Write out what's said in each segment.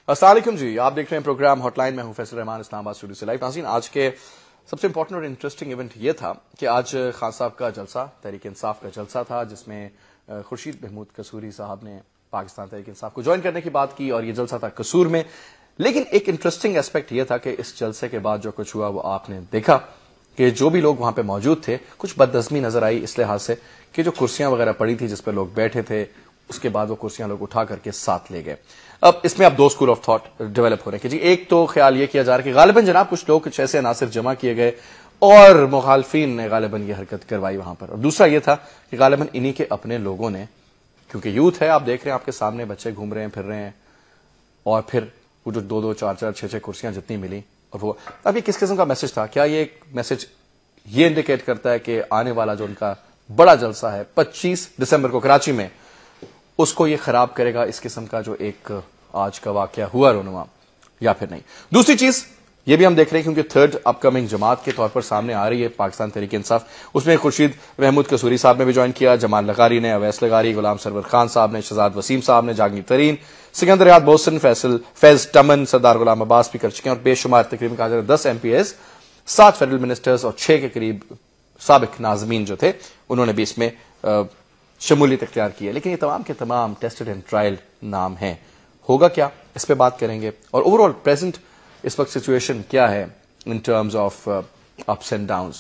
السلام علیکم جی، آپ دیکھ رہے ہیں پروگرام ہاٹ لائن. میں ہوں فیصل رحمان، اسلام آباد اسٹوڈیو سے لائیو. ناظرین، آج کے سب سے امپورٹنٹ اور انٹرسٹنگ ایونٹ یہ تھا کہ آج خان صاحب کا جلسہ، تحریک انصاف کا جلسہ تھا، جس میں خورشید محمود قصوری صاحب نے پاکستان تحریک انصاف کو جوائن کرنے کی بات کی، اور یہ جلسہ تھا قصور میں. لیکن ایک انٹرسٹنگ ایسپیکٹ یہ تھا کہ اس جلسے کے بعد جو کچھ ہوا وہ آپ نے دیکھا کہ جو بھی لوگ وہاں پہ موجود تھے کچھ بدنظمی نظر آئی، اس لحاظ سے کہ جو کرسیاں وغیرہ پڑی تھی جس پہ لوگ بیٹھے تھے، اس کے بعد وہ کرسیاں لوگ اٹھا کر کے ساتھ لے گئے. اب اس میں اب دو اسکول آف تھاٹ ڈیولپ ہو رہے ہیں کہ جی ایک تو خیال یہ کیا جا رہا ہے کہ غالباً جناب کچھ لوگ کچھ ایسے عناصر جمع کیے گئے اور مخالفین نے غالباً یہ حرکت کروائی وہاں پر، اور دوسرا یہ تھا کہ غالباً انہی کے اپنے لوگوں نے، کیونکہ یوتھ ہے، آپ دیکھ رہے ہیں آپ کے سامنے بچے گھوم رہے ہیں پھر رہے ہیں، اور پھر وہ جو دو دو چار چار چھ چھ کرسیاں جتنی ملی، اور وہ اب یہ کس قسم کا میسج تھا؟ کیا یہ ایک میسج یہ انڈیکیٹ کرتا ہے کہ آنے والا جو ان کا بڑا جلسہ ہے 25 دسمبر کو کراچی میں، اس کو یہ خراب کرے گا اس قسم کا جو ایک آج کا واقعہ ہوا رونما، یا پھر نہیں؟ دوسری چیز یہ بھی ہم دیکھ رہے ہیں کیونکہ تھرڈ اپ کمنگ جماعت کے طور پر سامنے آ رہی ہے پاکستان تحریک انصاف، اس میں خورشید محمود قصوری صاحب نے بھی جوائن کیا، جمال لغاری نے، اویس لغاری، غلام سرور خان صاحب نے، شہزاد وسیم صاحب نے، جہانگیر ترین، سکندر ریاض محسن، فیض ٹمن، سردار غلام عباس بھی کر چکے ہیں، اور بے شمار تقریباً کہا جاتا ہے 10 MPs، 7 فیڈرل منسٹرز اور 6 کے قریب سابق ناظمین جو تھے انہوں نے بھی اس میں شمولیت اختیار کی ہے. لیکن یہ تمام کے تمام ٹیسٹڈ اینڈ ٹرائل نام ہیں. ہوگا کیا، اس پہ بات کریں گے، اور اوور آل پریزنٹ اس وقت سچویشن کیا ہے ان terms of ups and Downs.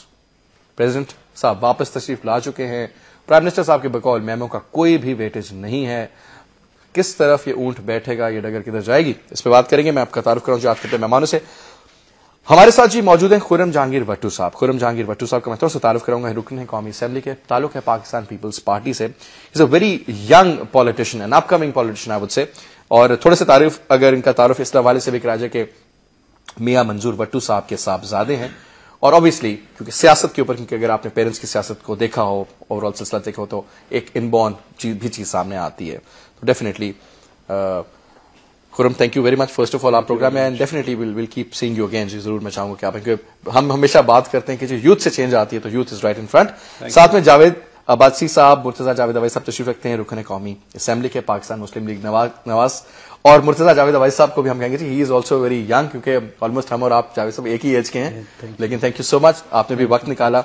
President صاحب واپس تشریف لا چکے ہیں، پرائم منسٹر صاحب کے بقول میمو کا کوئی بھی ویٹیج نہیں ہے. کس طرف یہ اونٹ بیٹھے گا، یہ ڈگر کدھر جائے گی، اس پہ بات کریں گے. میں آپ کا تعارف کراؤں جو آج کے مہمانوں سے ہمارے ساتھ جی موجود ہیں خرم جہانگیر بھٹو صاحب. خرم جہانگیر بھٹو صاحب کا میں تھوڑا سا تعارف کراؤں گا، رکن ہے قومی اسمبلی کے، تعلق ہے پاکستان پیپلز پارٹی سے. Is a very young politician and upcoming politician I would say. اور تھوڑے سے تعارف اگر ان کا تعارف اس حوالے سے بھی کرا جائے کہ میاں منظور بھٹو صاحب کے صاحبزادے ہیں، اور obviously کیونکہ سیاست کے اوپر، کیونکہ اگر آپ نے پیرنٹس کی سیاست کو دیکھا ہو، اوور آل سلسلہ دیکھا ہو، تو ایک ان بورن چیز سامنے آتی ہے. تو definitely Khurram, thank you very much first of all آپ پروگرام میں، and definitely will keep seeing you again. جی ضرور میں چاہوں گا کہ آپ، کیونکہ ہم ہمیشہ بات کرتے ہیں کہ جو یوتھ سے چینج آتی ہے تو youth is right in front. ساتھ میں جاوید عباسی صاحب، مرتضیٰ جاوید عویس صاحب تشریف رکھتے ہیں، رکن قومی اسمبلی کے، پاکستان مسلم لیگ نواز. اور مرتضیٰ جاوید عویس صاحب کو بھی ہم کہیں گے جی ہی از آلسو ویری ینگ، کیونکہ آلموسٹ ہم اور آپ جاوید صاحب ایک ہی ایج کے ہیں، لیکن تھینک یو سو مچ، آپ نے بھی وقت نکالا.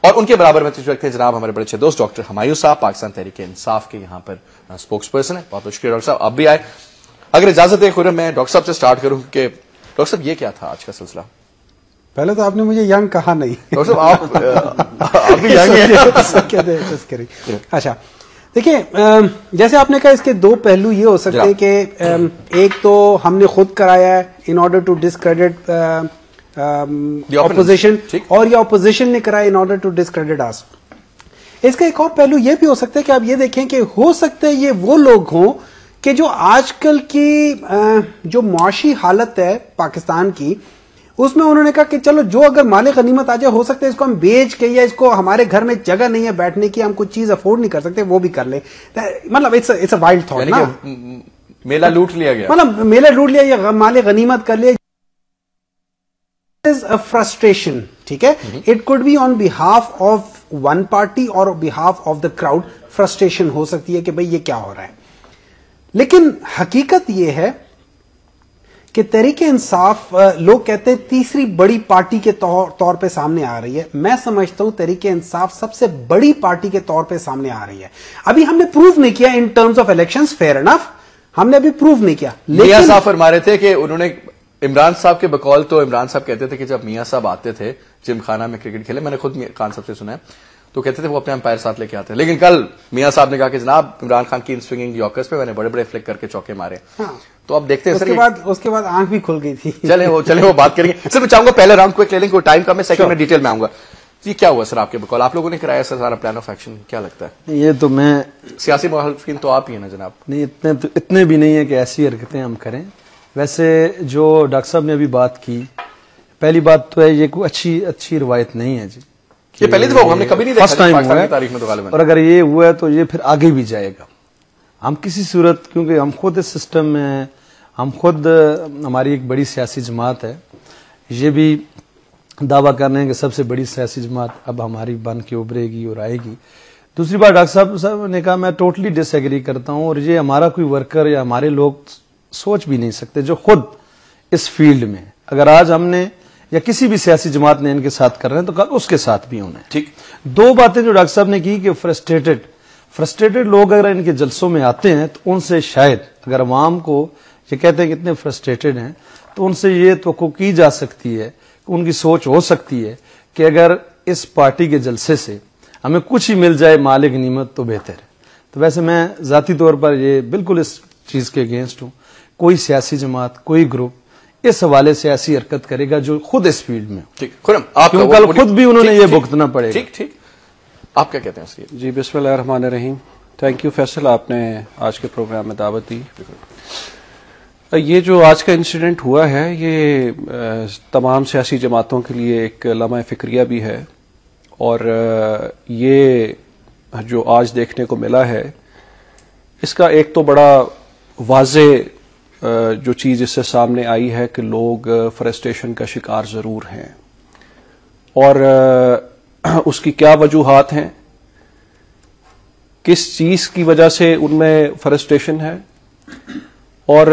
اور ان کے برابر میں تشریف رکھتے ہیں جناب ہمارے بڑے اچھے دوست ڈاکٹر ہمایوں صاحب، پاکستان تحریک انصاف کے یہاں پر اسپوکس پرسن ہیں. بہت بہت شکریہ ڈاکٹر صاحب، آپ بھی آئے. اگر اجازت ہے خرم، میں ڈاکٹر صاحب سے سٹارٹ کروں کہ ڈاکٹر صاحب یہ کیا تھا آج کا سلسلہ؟ پہلے تو آپ نے مجھے ینگ کہا نہیں. ڈاکٹر صاحب آپ بھی ینگ ہیں. اچھا دیکھیں، جیسے آپ نے کہا اس کے دو پہلو یہ ہو سکتے ہیں کہ ایک تو ہم نے خود کرایا ہے in order to discredit opposition, اور یہ اپوزیشن نے کرایا in order to discredit us. اس کا ایک اور پہلو یہ بھی ہو سکتا ہے کہ آپ یہ دیکھیں کہ ہو سکتا ہے یہ وہ لوگ ہوں کہ جو آج کل کی جو معاشی حالت ہے پاکستان کی، اس میں انہوں نے کہا کہ چلو جو اگر مال غنیمت آ جائے، ہو سکتا ہے اس کو ہم بیچ کے، یا اس کو ہمارے گھر میں جگہ نہیں ہے بیٹھنے کی، ہم کوئی چیز افورڈ نہیں کر سکتے، وہ بھی کر لیں. مطلب اٹس اے وائلڈ تھاٹ نا، میلہ لوٹ لیا گیا، مطلب میلہ لوٹ لیا یا مال غنیمت کر لیا. فرسٹریشن، ٹھیک ہے، it could be on behalf of one party اور behalf of the crowd. Frustration ہو سکتی ہے کہ بھئی یہ کیا ہو رہا ہے. لیکن حقیقت یہ ہے کہ تحریک انصاف، لوگ کہتے ہیں تیسری بڑی پارٹی کے طور پہ سامنے آ رہی ہے. میں سمجھتا ہوں تحریک انصاف سب سے بڑی پارٹی کے طور پہ سامنے آ رہی ہے. ابھی ہم نے پروو نہیں کیا in terms of elections, fair enough, ہم نے ابھی پروو نہیں کیا. میاں صاحب فرما رہے تھے کہ انہوں نے عمران صاحب کے بقول، تو عمران صاحب کہتے تھے کہ جب میاں صاحب آتے تھے جم خانہ میں کرکٹ کھیلے، میں نے خود خان صاحب سے سنا ہے، تو کہتے تھے وہ اپنے امپائر ساتھ لے کے آتے ہیں. لیکن کل میاں صاحب نے کہا کہ جناب عمران خان کی ان سوئنگنگ یارکرز پہ میں نے بڑے بڑے فلک کر کے چوکے مارے. تو اب دیکھتے ہیں اس کے بعد آنکھ بھی کھل گئی تھی. چلیں وہ بات کریں گے. سر میں چاہوں گا پہلے راؤنڈ کو لے لیں، کوئی ٹائم کم ہے، سیکنڈ میں ڈیٹیل میں آؤں گا. یہ کیا ہوا سر آپ کے بقول؟ آپ لوگوں نے کرایا سر سارا پلان آف ایکشن، کیا لگتا ہے؟ یہ تو میں سیاسی مخالفین تو آپ ہی ہیں نا جناب. نہیں، اتنے بھی نہیں ہے کہ ایسی حرکتیں ہم کریں. ویسے جو ڈاکٹر صاحب نے ابھی بات کی، پہلی بات تو ہے یہ کوئی اچھی روایت نہیں ہے جی. یہ پہلی دفعہ ہم نے کبھی نہیں دیکھا فرسٹ ٹائم ہوا ہے تاریخ میں، تو غالباً، اور اگر یہ ہوا ہے تو یہ پھر آگے بھی جائے گا. ہم کسی صورت، کیونکہ ہم خود اس سسٹم میں، ہم خود، ہماری ایک بڑی سیاسی جماعت ہے، یہ بھی دعویٰ کر رہے ہیں کہ سب سے بڑی سیاسی جماعت اب ہماری بن کے ابھرے گی اور آئے گی. دوسری بات ڈاکٹر صاحب نے کہا، میں ٹوٹلی ڈس ایگری کرتا ہوں، اور یہ ہمارا کوئی ورکر یا ہمارے لوگ سوچ بھی نہیں سکتے جو خود اس فیلڈ میں. اگر آج ہم نے یا کسی بھی سیاسی جماعت نے ان کے ساتھ کر رہے ہیں تو کل اس کے ساتھ بھی ہونا ہے. ٹھیک. دو باتیں جو ڈاکٹر صاحب نے کی کہ فرسٹریٹڈ لوگ اگر ان کے جلسوں میں آتے ہیں تو ان سے شاید اگر عوام کو یہ کہتے ہیں کہ اتنے فرسٹریٹڈ ہیں تو ان سے یہ توقع کی جا سکتی ہے کہ ان کی سوچ ہو سکتی ہے کہ اگر اس پارٹی کے جلسے سے ہمیں کچھ ہی مل جائے مال غنیمت تو بہتر ہے. تو ویسے میں ذاتی طور پر یہ بالکل اس چیز کے اگینسٹ ہوں. کوئی سیاسی جماعت کوئی گروپ اس حوالے سے ایسی حرکت کرے گا جو خود اس فیلڈ میں ٹھیک. خرم آپ کیوں کل خود بھی انہوں نے یہ بھگتنا پڑے گا. ٹھیک ٹھیک. آپ کیا کہتے ہیں اس لیے؟ جی بسم اللہ الرحمن الرحیم. تھینک یو فیصل، آپ نے آج کے پروگرام میں دعوت دی. یہ جو آج کا انسیڈنٹ ہوا ہے یہ تمام سیاسی جماعتوں کے لیے ایک لمحہ فکریہ بھی ہے، اور یہ جو آج دیکھنے کو ملا ہے اس کا ایک تو بڑا واضح جو چیز اس سے سامنے آئی ہے کہ لوگ فرسٹریشن کا شکار ضرور ہیں، اور اس کی کیا وجوہات ہیں، کس چیز کی وجہ سے ان میں فرسٹریشن ہے، اور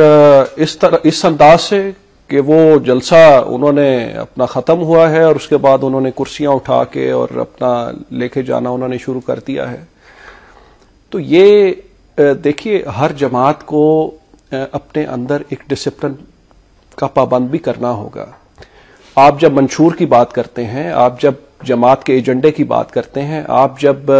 اس انداز سے کہ وہ جلسہ انہوں نے اپنا ختم ہوا ہے اور اس کے بعد انہوں نے کرسیاں اٹھا کے اور اپنا لے کے جانا انہوں نے شروع کر دیا ہے. تو یہ دیکھیے ہر جماعت کو اپنے اندر ایک ڈسپلن کا پابند بھی کرنا ہوگا. آپ جب منشور کی بات کرتے ہیں، آپ جب جماعت کے ایجنڈے کی بات کرتے ہیں، آپ جب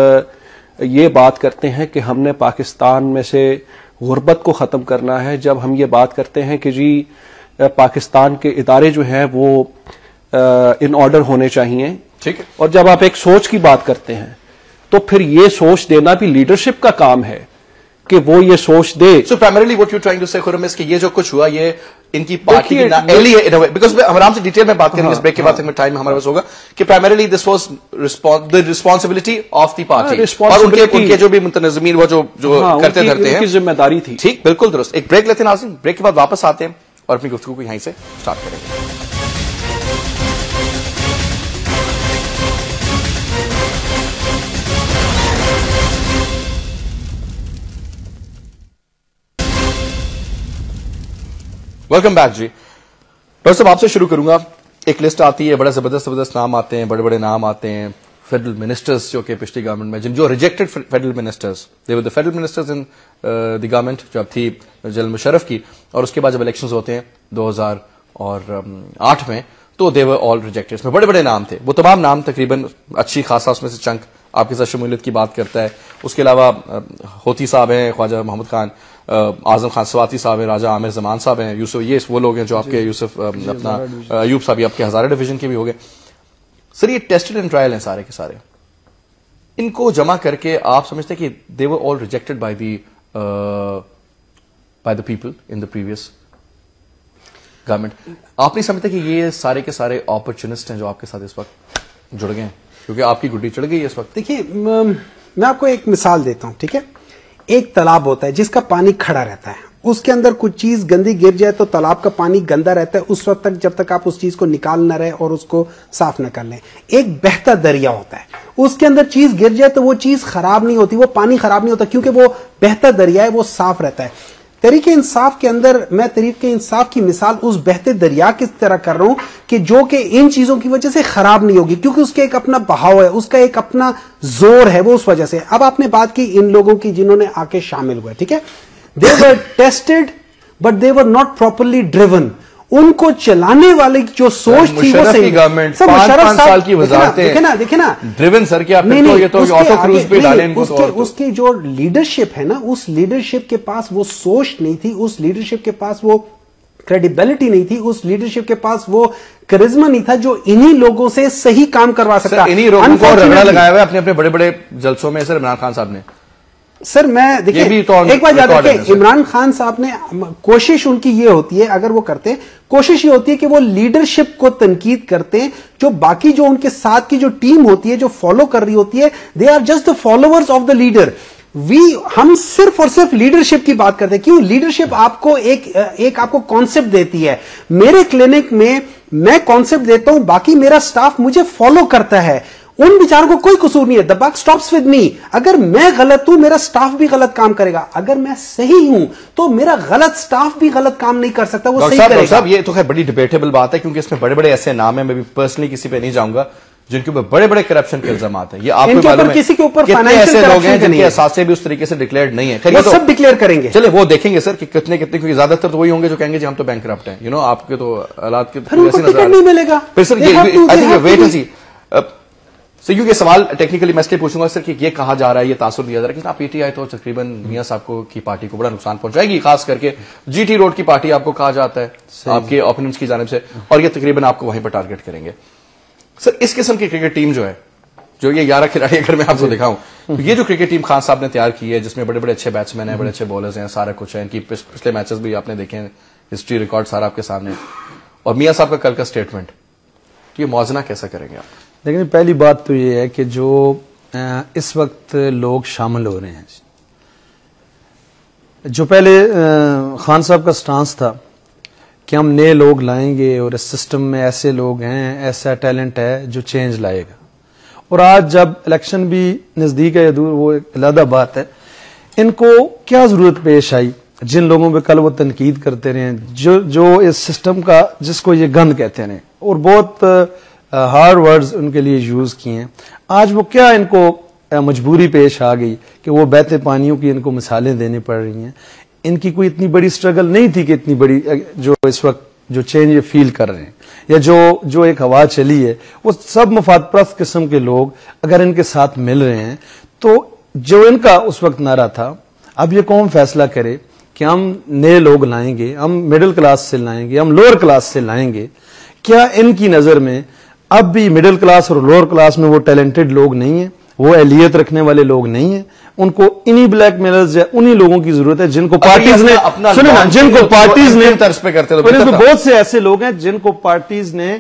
یہ بات کرتے ہیں کہ ہم نے پاکستان میں سے غربت کو ختم کرنا ہے، جب ہم یہ بات کرتے ہیں کہ جی پاکستان کے ادارے جو ہیں وہ ان آرڈر ہونے چاہیے، ٹھیک ہے، اور جب آپ ایک سوچ کی بات کرتے ہیں تو پھر یہ سوچ دینا بھی لیڈرشپ کا کام ہے کہ وہ یہ سوچ دے. So primarily what you trying to say Khurram اس کہ یہ جو کچھ ہوا یہ ان کی پارٹی کی نااہلی ہے، بیکاز ہم آرام سے ڈیٹیل میں بات کریں گے اس بریک کے بعد ٹائم ہمارے پاس ہوگا کہ primarily this was the responsibility of the party اور ان کے جو بھی متنظمین وہ جو کرتے دھرتے ہیں ذمہ داری تھی. ٹھیک، بالکل درست. ایک بریک لیتے ہیں ناظرین، بریک کے بعد واپس آتے ہیں اور اپنی گفتگو کو یہیں سے اسٹارٹ کریں گے. Welcome back. جی ڈاکٹر صاحب آپ سے شروع کروں گا. ایک لسٹ آتی ہے، بڑے زبردست نام آتے ہیں، بڑے نام آتے ہیں فیڈرل منسٹرز جو کہ پچھلی گورنمنٹ میں جو rejected federal ministers, they were the federal ministers in the government جو اب تھی جنرل مشرف کی، اور اس کے بعد جب الیکشنز ہوتے ہیں 2008 میں تو دے ور آل ریجیکٹڈ. اس میں بڑے نام تھے. وہ تمام نام تقریباً اچھی خاصا اس میں سے چنک آپ کے ساتھ شمولیت کی بات کرتا ہے. اس کے علاوہ ہوتی صاحب ہیں، خواجہ محمد خان، اعظم خان سواتی صاحب ہیں، راجہ عامر زمان صاحب ہیں، یوسف، یہ وہ لوگ ہیں جو آپ کے یوسف اپنا ایوب صاحب آپ کے ہزارہ ڈویژن کے بھی ہو گئے. سر یہ ٹیسٹڈ اینڈ ٹرائل ہیں سارے کے سارے. ان کو جمع کر کے آپ سمجھتے ہیں کہ they were all rejected by the people in the previous government. آپ نہیں سمجھتے کہ یہ سارے کے سارے اپرچونسٹ ہیں جو آپ کے ساتھ اس وقت جڑ گئے ہیں کیونکہ آپ کی گڈی چڑھ گئی ہے اس وقت؟ دیکھیے میں آپ کو ایک مثال دیتا ہوں، ٹھیک ہے. ایک تالاب ہوتا ہے جس کا پانی کھڑا رہتا ہے، اس کے اندر کچھ چیز گندی گر جائے تو تالاب کا پانی گندا رہتا ہے اس وقت تک جب تک آپ اس چیز کو نکال نہ رہے اور اس کو صاف نہ کر لیں. ایک بہتا دریا ہوتا ہے، اس کے اندر چیز گر جائے تو وہ چیز خراب نہیں ہوتی، وہ پانی خراب نہیں ہوتا کیونکہ وہ بہتا دریا ہے، وہ صاف رہتا ہے. تحریک انصاف کے اندر میں تحریک انصاف کی مثال اس بہتے دریا کی طرح کر رہا ہوں کہ جو کہ ان چیزوں کی وجہ سے خراب نہیں ہوگی کیونکہ اس کا ایک اپنا بہاؤ ہے، اس کا ایک اپنا زور ہے، وہ اس وجہ سے. اب آپ نے بات کی ان لوگوں کی جنہوں نے آ کے شامل ہوئے، ٹھیک ہے. They were tested but they were not properly driven. ان کو چلانے والے کی جو سوچ تھی وہ صحیح. گورنمنٹ 5 سال کی وزارتیں دیکھیں نا ڈریون سر کیا یہ تو آٹو کروز پہ ڈالیں ان کو. اس کی جو لیڈرشپ ہے نا، اس لیڈرشپ کے پاس وہ سوچ نہیں تھی، اس لیڈرشپ کے پاس وہ کریڈیبلٹی نہیں تھی، اس لیڈرشپ کے پاس وہ کرزما نہیں تھا جو انہی لوگوں سے صحیح کام کروا سکتا. انہی لوگوں کو رگڑا لگایا ہوا ہے اپنے بڑے جلسوں میں سر عمران خان صاحب نے. سر میں دیکھیں ایک بات یاد رکھیں، عمران خان صاحب نے کوشش ان کی یہ ہوتی ہے، اگر وہ کرتے کوشش یہ ہوتی ہے کہ وہ لیڈرشپ کو تنقید کرتے ہیں، جو باقی جو ان کے ساتھ کی جو ٹیم ہوتی ہے جو فالو کر رہی ہوتی ہے، they are just the followers of the leader. ہم صرف اور صرف لیڈرشپ کی بات کرتے ہیں. کیوں؟ لیڈرشپ آپ کو ایک آپ کو کانسیپٹ دیتی ہے. میرے کلینک میں میں کانسیپٹ دیتا ہوں، باقی میرا سٹاف مجھے فالو کرتا ہے. ان بیچاروں کو کوئی قصور نہیں ہے. دا بک اسٹاپس ود می. اگر میں غلط ہوں میرا سٹاف بھی غلط کام کرے گا, اگر میں صحیح ہوں تو میرا غلط سٹاف بھی غلط کام نہیں کر سکتا, وہ صحیح کرے گا. صاحب یہ تو خیر بڑی ڈیبیٹیبل بات ہے, کیونکہ اس میں بڑے بڑے ایسے نام ہیں, میں بھی پرسنلی کسی پہ نہیں جاؤں گا جن کے اوپر بڑے بڑے کرپشن کے الزامات ہیں. یہ آپ کو معلوم ہے کسی کے اوپر کتنے ایسے لوگ ہیں جن کے اثاثے بھی اس طریقے سے ڈکلیئرڈ نہیں ہیں. وہ سب ڈکلیئر کریں گے. چلے وہ دیکھیں گے سر کہ کتنے کیونکہ زیادہ تر تو وہی ہوں گے جو کہیں گے جی ہم تو بینک کرپٹ ہیں. آپ کے تو حالات کے نہیں ملے گا. پھر سر ویٹ اینڈ سی سر, کیونکہ سوال ٹیکنیکلی میں اس لیے پوچھوں گا سر کہ یہ کہا جا رہا ہے, یہ تاثر دیا جا رہا ہے کہ پی ٹی آئی تو تقریباً میاں صاحب کو کی پارٹی کو بڑا نقصان پہنچائے گی, خاص کر کے جی ٹی روڈ کی پارٹی آپ کو کہا جاتا ہے آپ کے اوپوننٹس کی جانب سے, اور یہ تقریباً آپ کو وہیں پر ٹارگٹ کریں گے. سر اس قسم کی کرکٹ ٹیم جو ہے, جو یہ 11 کھلاڑی اگر میں آپ کو دکھاؤں, یہ جو کرکٹ ٹیم خان صاحب نے تیار کی ہے جس میں بڑے بڑے اچھے بیٹسمین ہیں, بڑے اچھے بالرز ہیں, سارا کچھ ہے, ان کی پچھلے میچز بھی آپ نے دیکھے ہیں, ہسٹری ریکارڈ سارا آپ کے سامنے, اور میاں صاحب کا کل کا اسٹیٹمنٹ, یہ موازنہ کیسا کریں گے آپ؟ لیکن پہلی بات تو یہ ہے کہ جو اس وقت لوگ شامل ہو رہے ہیں, جو پہلے خان صاحب کا سٹانس تھا کہ ہم نئے لوگ لائیں گے اور اس سسٹم میں ایسے لوگ ہیں, ایسا ٹیلنٹ ہے جو چینج لائے گا, اور آج جب الیکشن بھی نزدیک ہے یا دور وہ ایک علیحدہ بات ہے, ان کو کیا ضرورت پیش آئی جن لوگوں پہ کل وہ تنقید کرتے رہے, جو اس سسٹم کا جس کو یہ گند کہتے رہے اور بہت ہارڈ ورڈز ان کے لیے یوز کیے ہیں, آج وہ کیا ان کو مجبوری پیش آ گئی کہ وہ بہتے پانیوں کی ان کو مثالیں دینی پڑ رہی ہیں. ان کی کوئی اتنی بڑی سٹرگل نہیں تھی کہ اتنی بڑی جو اس وقت جو چینج یہ فیل کر رہے ہیں, یا جو ایک ہوا چلی ہے, وہ سب مفاد پرست قسم کے لوگ اگر ان کے ساتھ مل رہے ہیں, تو جو ان کا اس وقت نعرہ تھا, اب یہ قوم فیصلہ کرے کہ ہم نئے لوگ لائیں گے, ہم مڈل کلاس سے لائیں گے, ہم لوور کلاس سے لائیں گے. کیا ان کی نظر میں اب بھی مڈل کلاس اور لوور کلاس میں وہ ٹیلنٹڈ لوگ نہیں ہیں, وہ اہلیت رکھنے والے لوگ نہیں ہیں؟ ان کو انہی بلیک میلرز یا انہی لوگوں کی ضرورت ہے جن کو پارٹیز نے بہت سے ایسے لوگ ہیں جن کو پارٹیز نے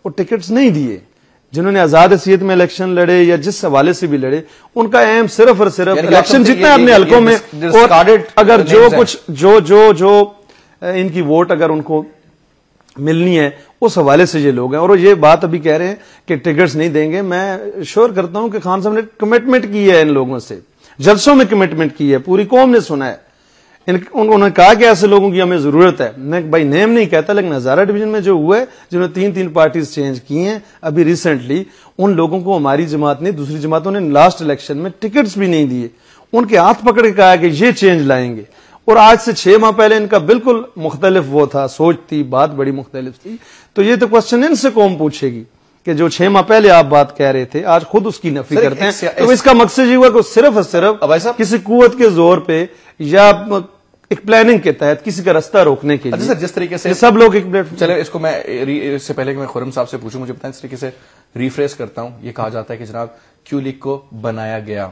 وہ ٹکٹس نہیں دیے, جنہوں نے آزاد حیثیت میں الیکشن لڑے یا جس حوالے سے بھی لڑے, ان کا ایم صرف اور صرف الیکشن جتنا اپنے حلقوں میں, اور اگر جو کچھ جو ان کی ووٹ اگر ان کو ملنی ہے اس حوالے سے یہ لوگ ہیں. اور یہ بات ابھی کہہ رہے ہیں کہ ٹکٹس نہیں دیں گے, میں شور کرتا ہوں کہ خان صاحب نے کمٹمنٹ کی ہے ان لوگوں سے, جلسوں میں کمٹمنٹ کی ہے, پوری قوم نے سنا ہے, انہوں نے کہا کہ ایسے لوگوں کی ہمیں ضرورت ہے. میں بھائی نیم نہیں کہتا, لیکن ہزارہ ڈویژن میں جو ہوا ہے, جنہوں نے 3 پارٹیز چینج کی ہیں ابھی ریسنٹلی, ان لوگوں کو ہماری جماعت نے, دوسری جماعتوں نے لاسٹ الیکشن میں ٹکٹس بھی نہیں دیے, ان کے ہاتھ پکڑ کے کہا کہ یہ چینج لائیں گے. اور آج سے 6 ماہ پہلے ان کا بالکل مختلف وہ تھا, سوچ تھی, بات بڑی مختلف تھی. تو یہ تو کوشچن ان سے قوم پوچھے گی کہ جو 6 ماہ پہلے آپ بات کہہ رہے تھے آج خود اس کی نفی کرتے ہیں. تو اس کا مقصد یہ ہوا کہ صرف اور صرف کسی قوت کے زور پہ یا ایک پلاننگ کے تحت کسی کا رستہ روکنے کے لیے, جس طریقے سے سب لوگ ایک چلے, اس کو میں اس سے پہلے کہ میں خرم صاحب سے پوچھوں, مجھے بتائیں اس طریقے سے ریفریش کرتا ہوں. یہ کہا جاتا ہے کہ جناب کیو لیگ کو بنایا گیا,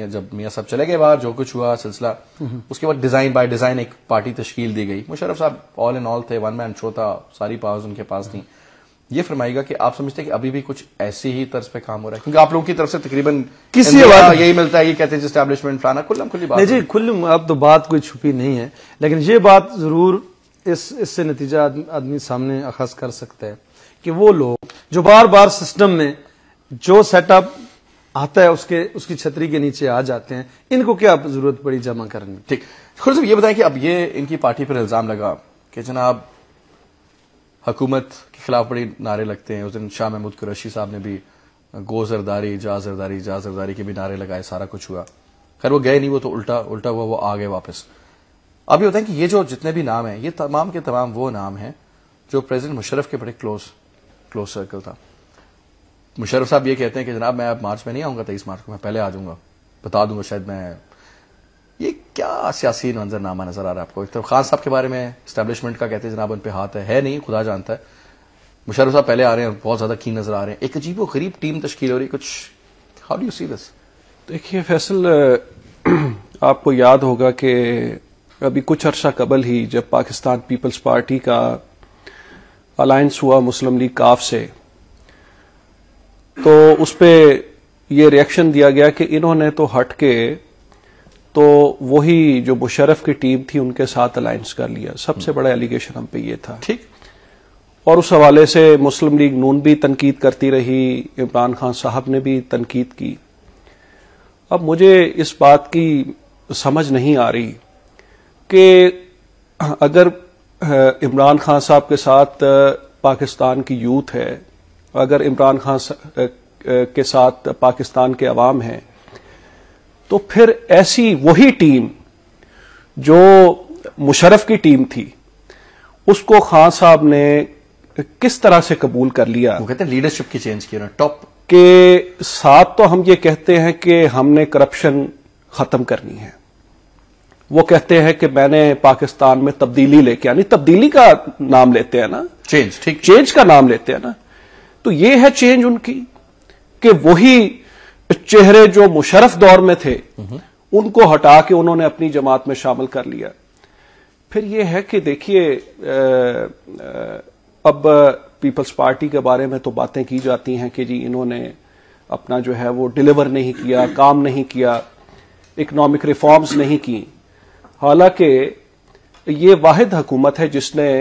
جب میاں صاحب چلے گئے باہر, جو کچھ ہوا سلسلہ, اس کے بعد ڈیزائن بائی ڈیزائن ایک پارٹی تشکیل دی گئی. مشرف صاحب آل ان آل تھے, ون مین شو تھا, ساری پاورز ان کے پاس تھیں. یہ فرمائے گا کہ آپ سمجھتے ہیں کہ ابھی بھی کچھ ایسی ہی طرز پہ کام ہو رہا ہے, کیونکہ آپ لوگوں کی طرف سے تقریباً کسی یہی ملتا ہے, یہ کہتے ہیں اسٹیبلشمنٹ فلانا, کھلی بات نہیں جی, اب تو بات کوئی چھپی نہیں ہے, لیکن یہ بات ضرور اس سے نتیجہ آدمی سامنے اخذ کر سکتا ہے کہ وہ لوگ جو بار بار سسٹم میں جو سیٹ اپ آتا ہے اس کی چھتری کے نیچے آ جاتے ہیں, ان کو کیا ضرورت پڑی جمع کرنے. ٹھیک, خود صاحب یہ بتائیں کہ اب یہ ان کی پارٹی پر الزام لگا کہ جناب حکومت کے خلاف بڑی نعرے لگتے ہیں. اس دن شاہ محمود قریشی صاحب نے بھی گو زرداری, جا زرداری کے بھی نعرے لگائے, سارا کچھ ہوا. خیر وہ گئے نہیں, وہ تو الٹا ہوا, وہ آ گئے واپس. اب یہ ہوتا ہے کہ یہ جو جتنے بھی نام ہیں, یہ تمام کے تمام وہ نام ہیں جو پریزیڈنٹ مشرف کے بڑے کلوز سرکل تھا. مشرف صاحب یہ کہتے ہیں کہ جناب میں اب مارچ میں نہیں آؤں گا, 23 مارچ کو میں پہلے آ جاؤں گا, بتا دوں گا شاید میں. یہ کیا سیاسی منظر نامہ نظر آ رہا ہے آپ کو؟ ایک طرف خان صاحب کے بارے میں اسٹیبلشمنٹ کا کہتے ہیں جناب ان پہ ہاتھ ہے نہیں, خدا جانتا ہے. مشرف صاحب پہلے آ رہے ہیں, بہت زیادہ کین نظر آ رہے ہیں, ایک عجیب و غریب ٹیم تشکیل ہو رہی ہے کچھ. ہاؤ ڈو یو سی دس؟ دیکھیے فیصل, آپ کو یاد ہوگا کہ ابھی کچھ عرصہ قبل ہی جب پاکستان پیپلز پارٹی کا الائنس ہوا مسلم لیگ کاف سے, تو اس پہ یہ ریئیکشن دیا گیا کہ انہوں نے تو ہٹ کے تو وہی جو مشرف کی ٹیم تھی ان کے ساتھ الائنس کر لیا. سب سے بڑا ایلیگیشن ہم پہ یہ تھا. ٹھیک, اور اس حوالے سے مسلم لیگ نون بھی تنقید کرتی رہی, عمران خان صاحب نے بھی تنقید کی. اب مجھے اس بات کی سمجھ نہیں آ رہی کہ اگر عمران خان صاحب کے ساتھ پاکستان کی یوتھ ہے, اگر عمران خان کے ساتھ پاکستان کے عوام ہیں, تو پھر ایسی وہی ٹیم جو مشرف کی ٹیم تھی اس کو خان صاحب نے کس طرح سے قبول کر لیا. وہ کہتے ہیں لیڈرشپ کی چینج کی ٹاپ کے ساتھ. تو ہم یہ کہتے ہیں کہ ہم نے کرپشن ختم کرنی ہے, وہ کہتے ہیں کہ میں نے پاکستان میں تبدیلی لے کے آنی, تبدیلی کا نام لیتے ہیں نا, چینج, ٹھیک, چینج کا نام لیتے ہیں نا. تو یہ ہے چینج ان کی کہ وہی چہرے جو مشرف دور میں تھے ان کو ہٹا کے انہوں نے اپنی جماعت میں شامل کر لیا. پھر یہ ہے کہ دیکھیے اب پیپلز پارٹی کے بارے میں تو باتیں کی جاتی ہیں کہ جی انہوں نے اپنا جو ہے وہ ڈیلیور نہیں کیا, کام نہیں کیا, اکنامک ریفارمز نہیں کی. حالانکہ یہ واحد حکومت ہے جس نے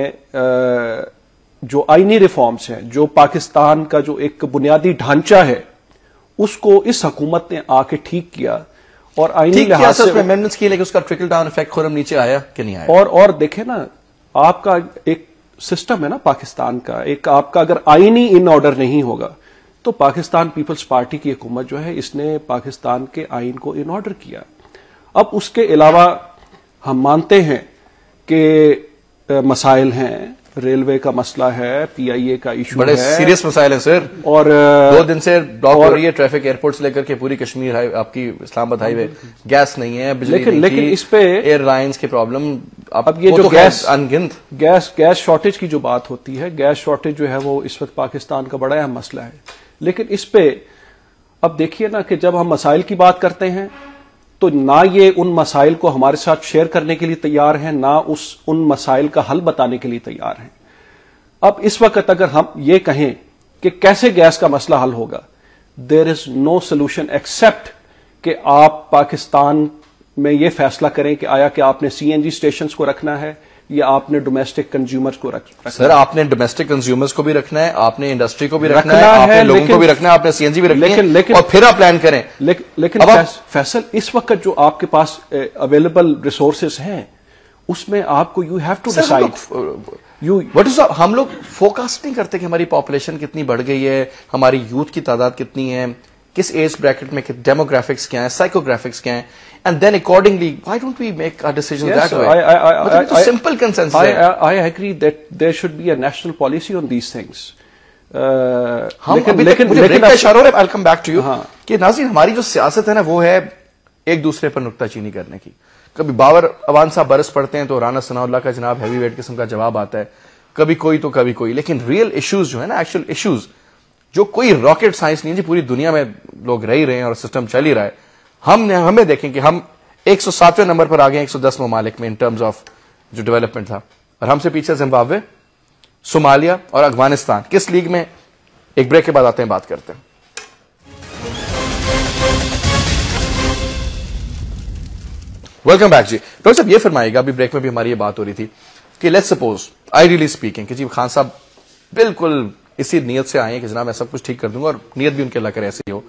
جو آئینی ریفارمز ہیں, جو پاکستان کا جو ایک بنیادی ڈھانچہ ہے, اس کو اس حکومت نے آ کے ٹھیک کیا اور آئینی لحاظ سے امینڈمنٹس کیے, لیکن اس کا ٹرکل ڈاؤن افیکٹ خورم نیچے آیا کہ نہیں آیا. اور دیکھیں نا, آپ کا ایک سسٹم ہے نا پاکستان کا, ایک آپ کا اگر آئینی ان آرڈر نہیں ہوگا تو پاکستان پیپلز پارٹی کی حکومت جو ہے اس نے پاکستان کے آئین کو ان آرڈر کیا. اب اس کے علاوہ ہم مانتے ہیں کہ مسائل ہیں, ریلوے کا مسئلہ ہے, پی آئی اے کا ایشو ہے, بڑے سیریس مسائل ہیں سر, اور 2 دن سے بلاک ہو رہی ہے ٹریفک ایئرپورٹ سے لے کر کے پوری کشمیر آپ کی اسلام آباد ہائی وے, گیس نہیں ہے, بجلی لیکن اس پہ ایئر لائنز کے پرابلم. اب یہ جو انگنت گیس شارٹیج کی جو بات ہوتی ہے, گیس شارٹیج جو ہے وہ اس وقت پاکستان کا بڑا اہم مسئلہ ہے. لیکن اس پہ اب دیکھیے نا کہ جب ہم مسائل کی بات کرتے ہیں تو نہ یہ ان مسائل کو ہمارے ساتھ شیئر کرنے کے لیے تیار ہیں, نہ ان مسائل کا حل بتانے کے لیے تیار ہیں. اب اس وقت اگر ہم یہ کہیں کہ کیسے گیس کا مسئلہ حل ہوگا, دیر از نو سولوشن ایکسپٹ کہ آپ پاکستان میں یہ فیصلہ کریں کہ آیا کہ آپ نے سی این جی اسٹیشنز کو رکھنا ہے یا آپ نے ڈومیسٹک کنزیومرز کو رکھنا ہے. سر آپ نے ڈومیسٹک کنزیومرز کو بھی رکھنا ہے, آپ نے انڈسٹری کو بھی رکھنا ہے, آپ نے لوگوں کو بھی رکھنا ہے, آپ نے سی این جی بھی رکھنا ہے, اور پھر آپ پلان کریں. لیکن فیصل اس وقت جو آپ کے پاس اویلیبل ریسورسز ہیں اس میں آپ کو یو ہیو ٹو ڈیسائیڈ. ہم لوگ فوکس نہیں کرتے کہ ہماری پاپولیشن کتنی بڑھ گئی ہے, ہماری یوتھ کی تعداد کتنی ہے, کس ایج بریکٹ میں ڈیموگرافکس کیا ہیں, سائیکوگرافکس کیا ہیں, and then accordingly why don't we make a decision that way. Simple consensus. I agree that there should be a national policy on these things. کہ ناظرین ہماری جو سیاست ہے نا وہ ہے ایک دوسرے پر نکتہ چینی کرنے کی. کبھی باور اوان صاحب برس پڑتے ہیں تو رانا ثناء اللہ کا جناب ہیوی ویٹ قسم کا جواب آتا ہے, کبھی کوئی تو کبھی کوئی. لیکن ریئل ایشوز جو ہے نا, ایکچوئل ایشوز جو کوئی راکٹ سائنس نہیں, جی پوری دنیا میں لوگ رہ ہی رہے ہیں اور سسٹم چل ہی رہا ہے. ہمیں دیکھیں کہ ہم 107ویں نمبر پر آ گئے 110 ممالک میں ان ٹرمز آف جو ڈیولپمنٹ تھا, اور ہم سے پیچھے زمبابوے, صومالیہ اور افغانستان. کس لیگ میں؟ ایک بریک کے بعد آتے ہیں, بات کرتے ہیں. Welcome back. جی ڈاکٹر صاحب یہ فرمائیے گا, ابھی بریک میں بھی ہماری یہ بات ہو رہی تھی کہ لیٹس سپوز آئیڈیلی اسپیکنگ کہ جی خان صاحب بالکل اسی نیت سے آئے ہیں کہ جناب میں سب کچھ ٹھیک کر دوں گا, اور نیت بھی ان کے اللہ کرے ایسی ہو,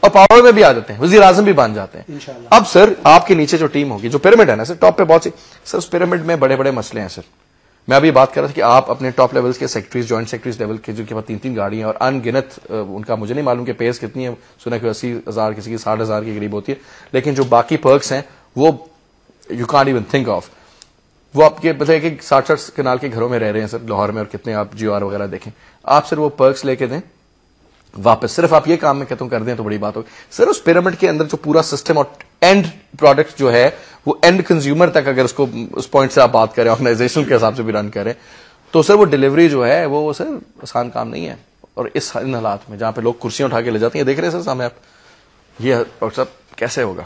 اور پاور میں بھی آ جاتے ہیں, وزیر اعظم بھی بن جاتے ہیں. اب سر آپ کے نیچے جو ٹیم ہوگی, جو پیرامڈ ہے نا سر, ٹاپ پہ بہت سی سر, اس پیرامڈ میں بڑے بڑے مسئلے ہیں سر. میں ابھی بات کر رہا تھا کہ آپ اپنے ٹاپ لیولز کے سیکٹریز, جوائنٹ سیکٹریز لیول کے, جن کے پاس 3 گاڑیاں اور ان گنت, ان کا مجھے نہیں معلوم کہ پیز کتنی ہے, سنا کہ 80,000 کسی کی 60,000 کے قریب ہوتی ہے, لیکن جو باقی پرکس ہیں وہ you can't even think of. وہ آپ کے مطلب کہ 60 کنال کے گھروں میں رہ رہے ہیں سر لاہور میں, اور کتنے آپ جیو آر وغیرہ دیکھیں آپ سر, وہ پرکس لے کے دیں واپس. صرف آپ یہ کام میں کہتا ہوں کر دیں تو بڑی بات ہوگی سر. اس پیرامڈ کے اندر جو پورا سسٹم اور اینڈ پروڈکٹ جو ہے وہ اینڈ کنزیومر تک, اگر اس کو اس پوائنٹ سے آپ بات کریں, آرگنائزیشن کے حساب سے بھی رن کریں, تو سر وہ ڈیلیوری جو ہے وہ سر آسان کام نہیں ہے. اور ان حالات میں جہاں پہ لوگ کرسیاں اٹھا کے لے جاتے ہیں, دیکھ رہے ہیں سر سامنے آپ, یہ ڈاکٹر صاحب کیسے ہوگا؟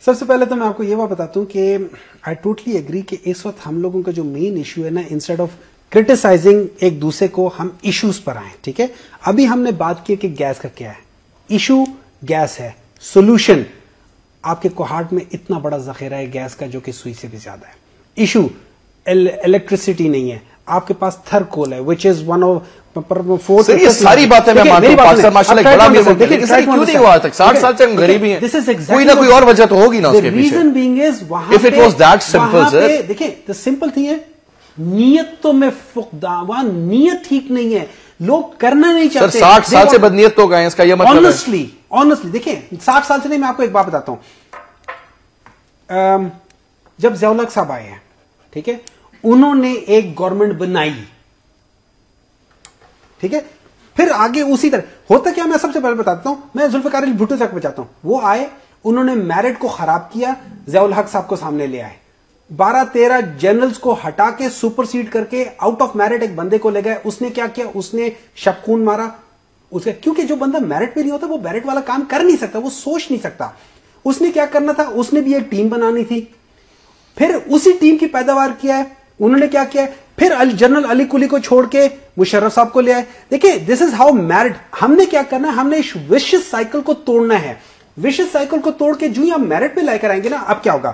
سب سے پہلے تو میں آپ کو یہ بات بتاتا ہوں کہ آئی ٹوٹلی ایگری کہ اس وقت ہم لوگوں کا جو مین ایشو ہے نا, انسٹیڈ آف کرٹیسائزنگ ایک دوسرے کو, ہم ایشوز پر آئیں. ٹھیک ہے, ابھی ہم نے بات کی کہ گیس کا کیا ہے ایشو, گیس ہے. سولوشن, آپ کے کوہاٹ میں اتنا بڑا ذخیرہ ہے گیس کا جو کہ سوئی سے بھی زیادہ ہے. ایشو, الیکٹریسٹی نہیں ہے. آپ کے پاس تھرکول ہے وچ از ون آف سر یہ ساری باتیں میں مانتا ہوں پاکستان ماشاءاللہ ایک بڑا ملک ہے لیکن سر کیوں نہیں ہوا تک 60 سال سے ہم غریب ہی ہیں کوئی نہ کوئی اور وجہ تو ہوگی نا اس کے پیچھے ریزن بینگ از وہاں if it was that simple sir دیکھیں the simple thing ہے نیت تو میں وہاں نیت ٹھیک نہیں ہے لوگ کرنا نہیں چاہتے. 60 سال سے بدنیت تو گئے اس کا یہ مطلب ہے آنیسٹلی دیکھیں 60 سال سے نہیں میں آپ کو ایک بات بتاتا ہوں. جب ضیاء الحق صاحب آئے ہیں ٹھیک ہے انہوں نے ایک گورنمنٹ بنائی ٹھیک ہے پھر آگے اسی طرح ہوتا کیا میں سب سے پہلے بتاتا ہوں میں ذوالفقار علی بھٹو تک بچاتا ہوں. وہ آئے انہوں نے میرٹ کو خراب کیا ضیاء الحق صاحب کو سامنے لے آئے 12-13 جنرلز کو ہٹا کے سپر سیڈ کر کے آؤٹ آف میرٹ ایک بندے کو لے گئے. اس نے کیا کیا اس نے شبخون مارا اس کا کیونکہ جو بندہ میرٹ پہ نہیں ہوتا وہ میرٹ والا کام کر نہیں سکتا وہ سوچ نہیں سکتا. اس نے کیا کرنا تھا اس نے بھی ایک ٹیم بنانی تھی پھر اسی ٹیم کی پیداوار کیا ہے انہوں نے کیا کیا ہے پھر جنرل علی کلی کو چھوڑ کے مشرف صاحب کو لے آئے. دیکھیں دس از ہاؤ میرٹ ہم نے کیا کرنا ہے ہم نے اس وشس سائیکل کو توڑنا ہے. وشس سائیکل کو توڑ کے جو ہی ہم میرٹ پہ لے کر آئیں گے نا اب کیا ہوگا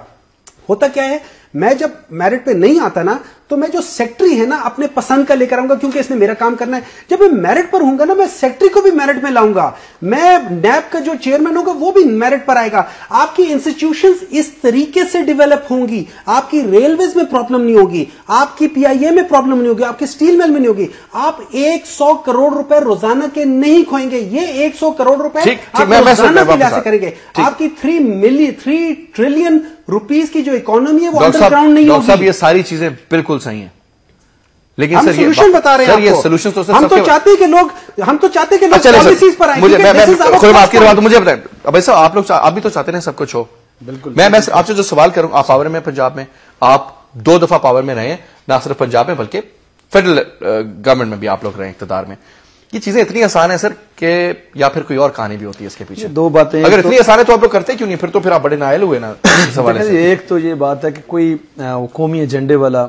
ہوتا کیا ہے میں جب میرٹ پہ نہیں آتا نا تو میں جو سیکٹری ہے نا اپنے پسند کا لے کر آؤں گا کیونکہ اس نے میرا کام کرنا ہے. جب میں میرٹ پر ہوں گا نا میں سیکٹری کو بھی میرٹ میں لاؤں گا میں نیب کا جو چیئرمین ہوگا وہ بھی میرٹ پر آئے گا. آپ کی انسٹیٹیوشنز اس طریقے سے ڈیولپ ہوں گی آپ کی ریلویز میں پرابلم نہیں ہوگی آپ کی پی آئی اے میں پرابلم نہیں ہوگی آپ کی اسٹیل مل میں نہیں ہوگی. آپ 100 کروڑ روپے روزانہ کے نہیں کھوئیں گے یہ 100 کروڑ روپے آپ روزانہ کے لحاظ سے کریں گے. آپ کی 3 ٹریلین روپیز کی جو اکانومی ہے وہ انڈر گراؤنڈ نہیں ہوگی. صاحب یہ ساری چیزیں بالکل صحیح ہیں لیکن ہم سولوشن بتا رہے ہیں ہم تو چاہتے ہیں کہ لوگ پالیسیز پر آئیں مجھے بتائیں اب ایسا آپ بھی تو چاہتے ہیں سب کچھ ہو بالکل میں آپ سے جو سوال کروں آپ پاور میں پنجاب میں آپ 2 دفعہ پاور میں رہے ہیں نہ صرف پنجاب میں بلکہ فیڈرل گورنمنٹ میں بھی آپ لوگ رہے ہیں اقتدار میں. یہ چیزیں اتنی آسان ہیں سر کہ یا پھر کوئی اور کہانی بھی ہوتی ہے اس کے پیچھے 2 باتیں اگر اتنی آسان ہے تو آپ لوگ کرتے کیوں نہیں پھر تو پھر آپ بڑے نائل ہوئے نا اس حوالے سے. ایک تو یہ بات ہے کہ کوئی قومی ایجنڈے والا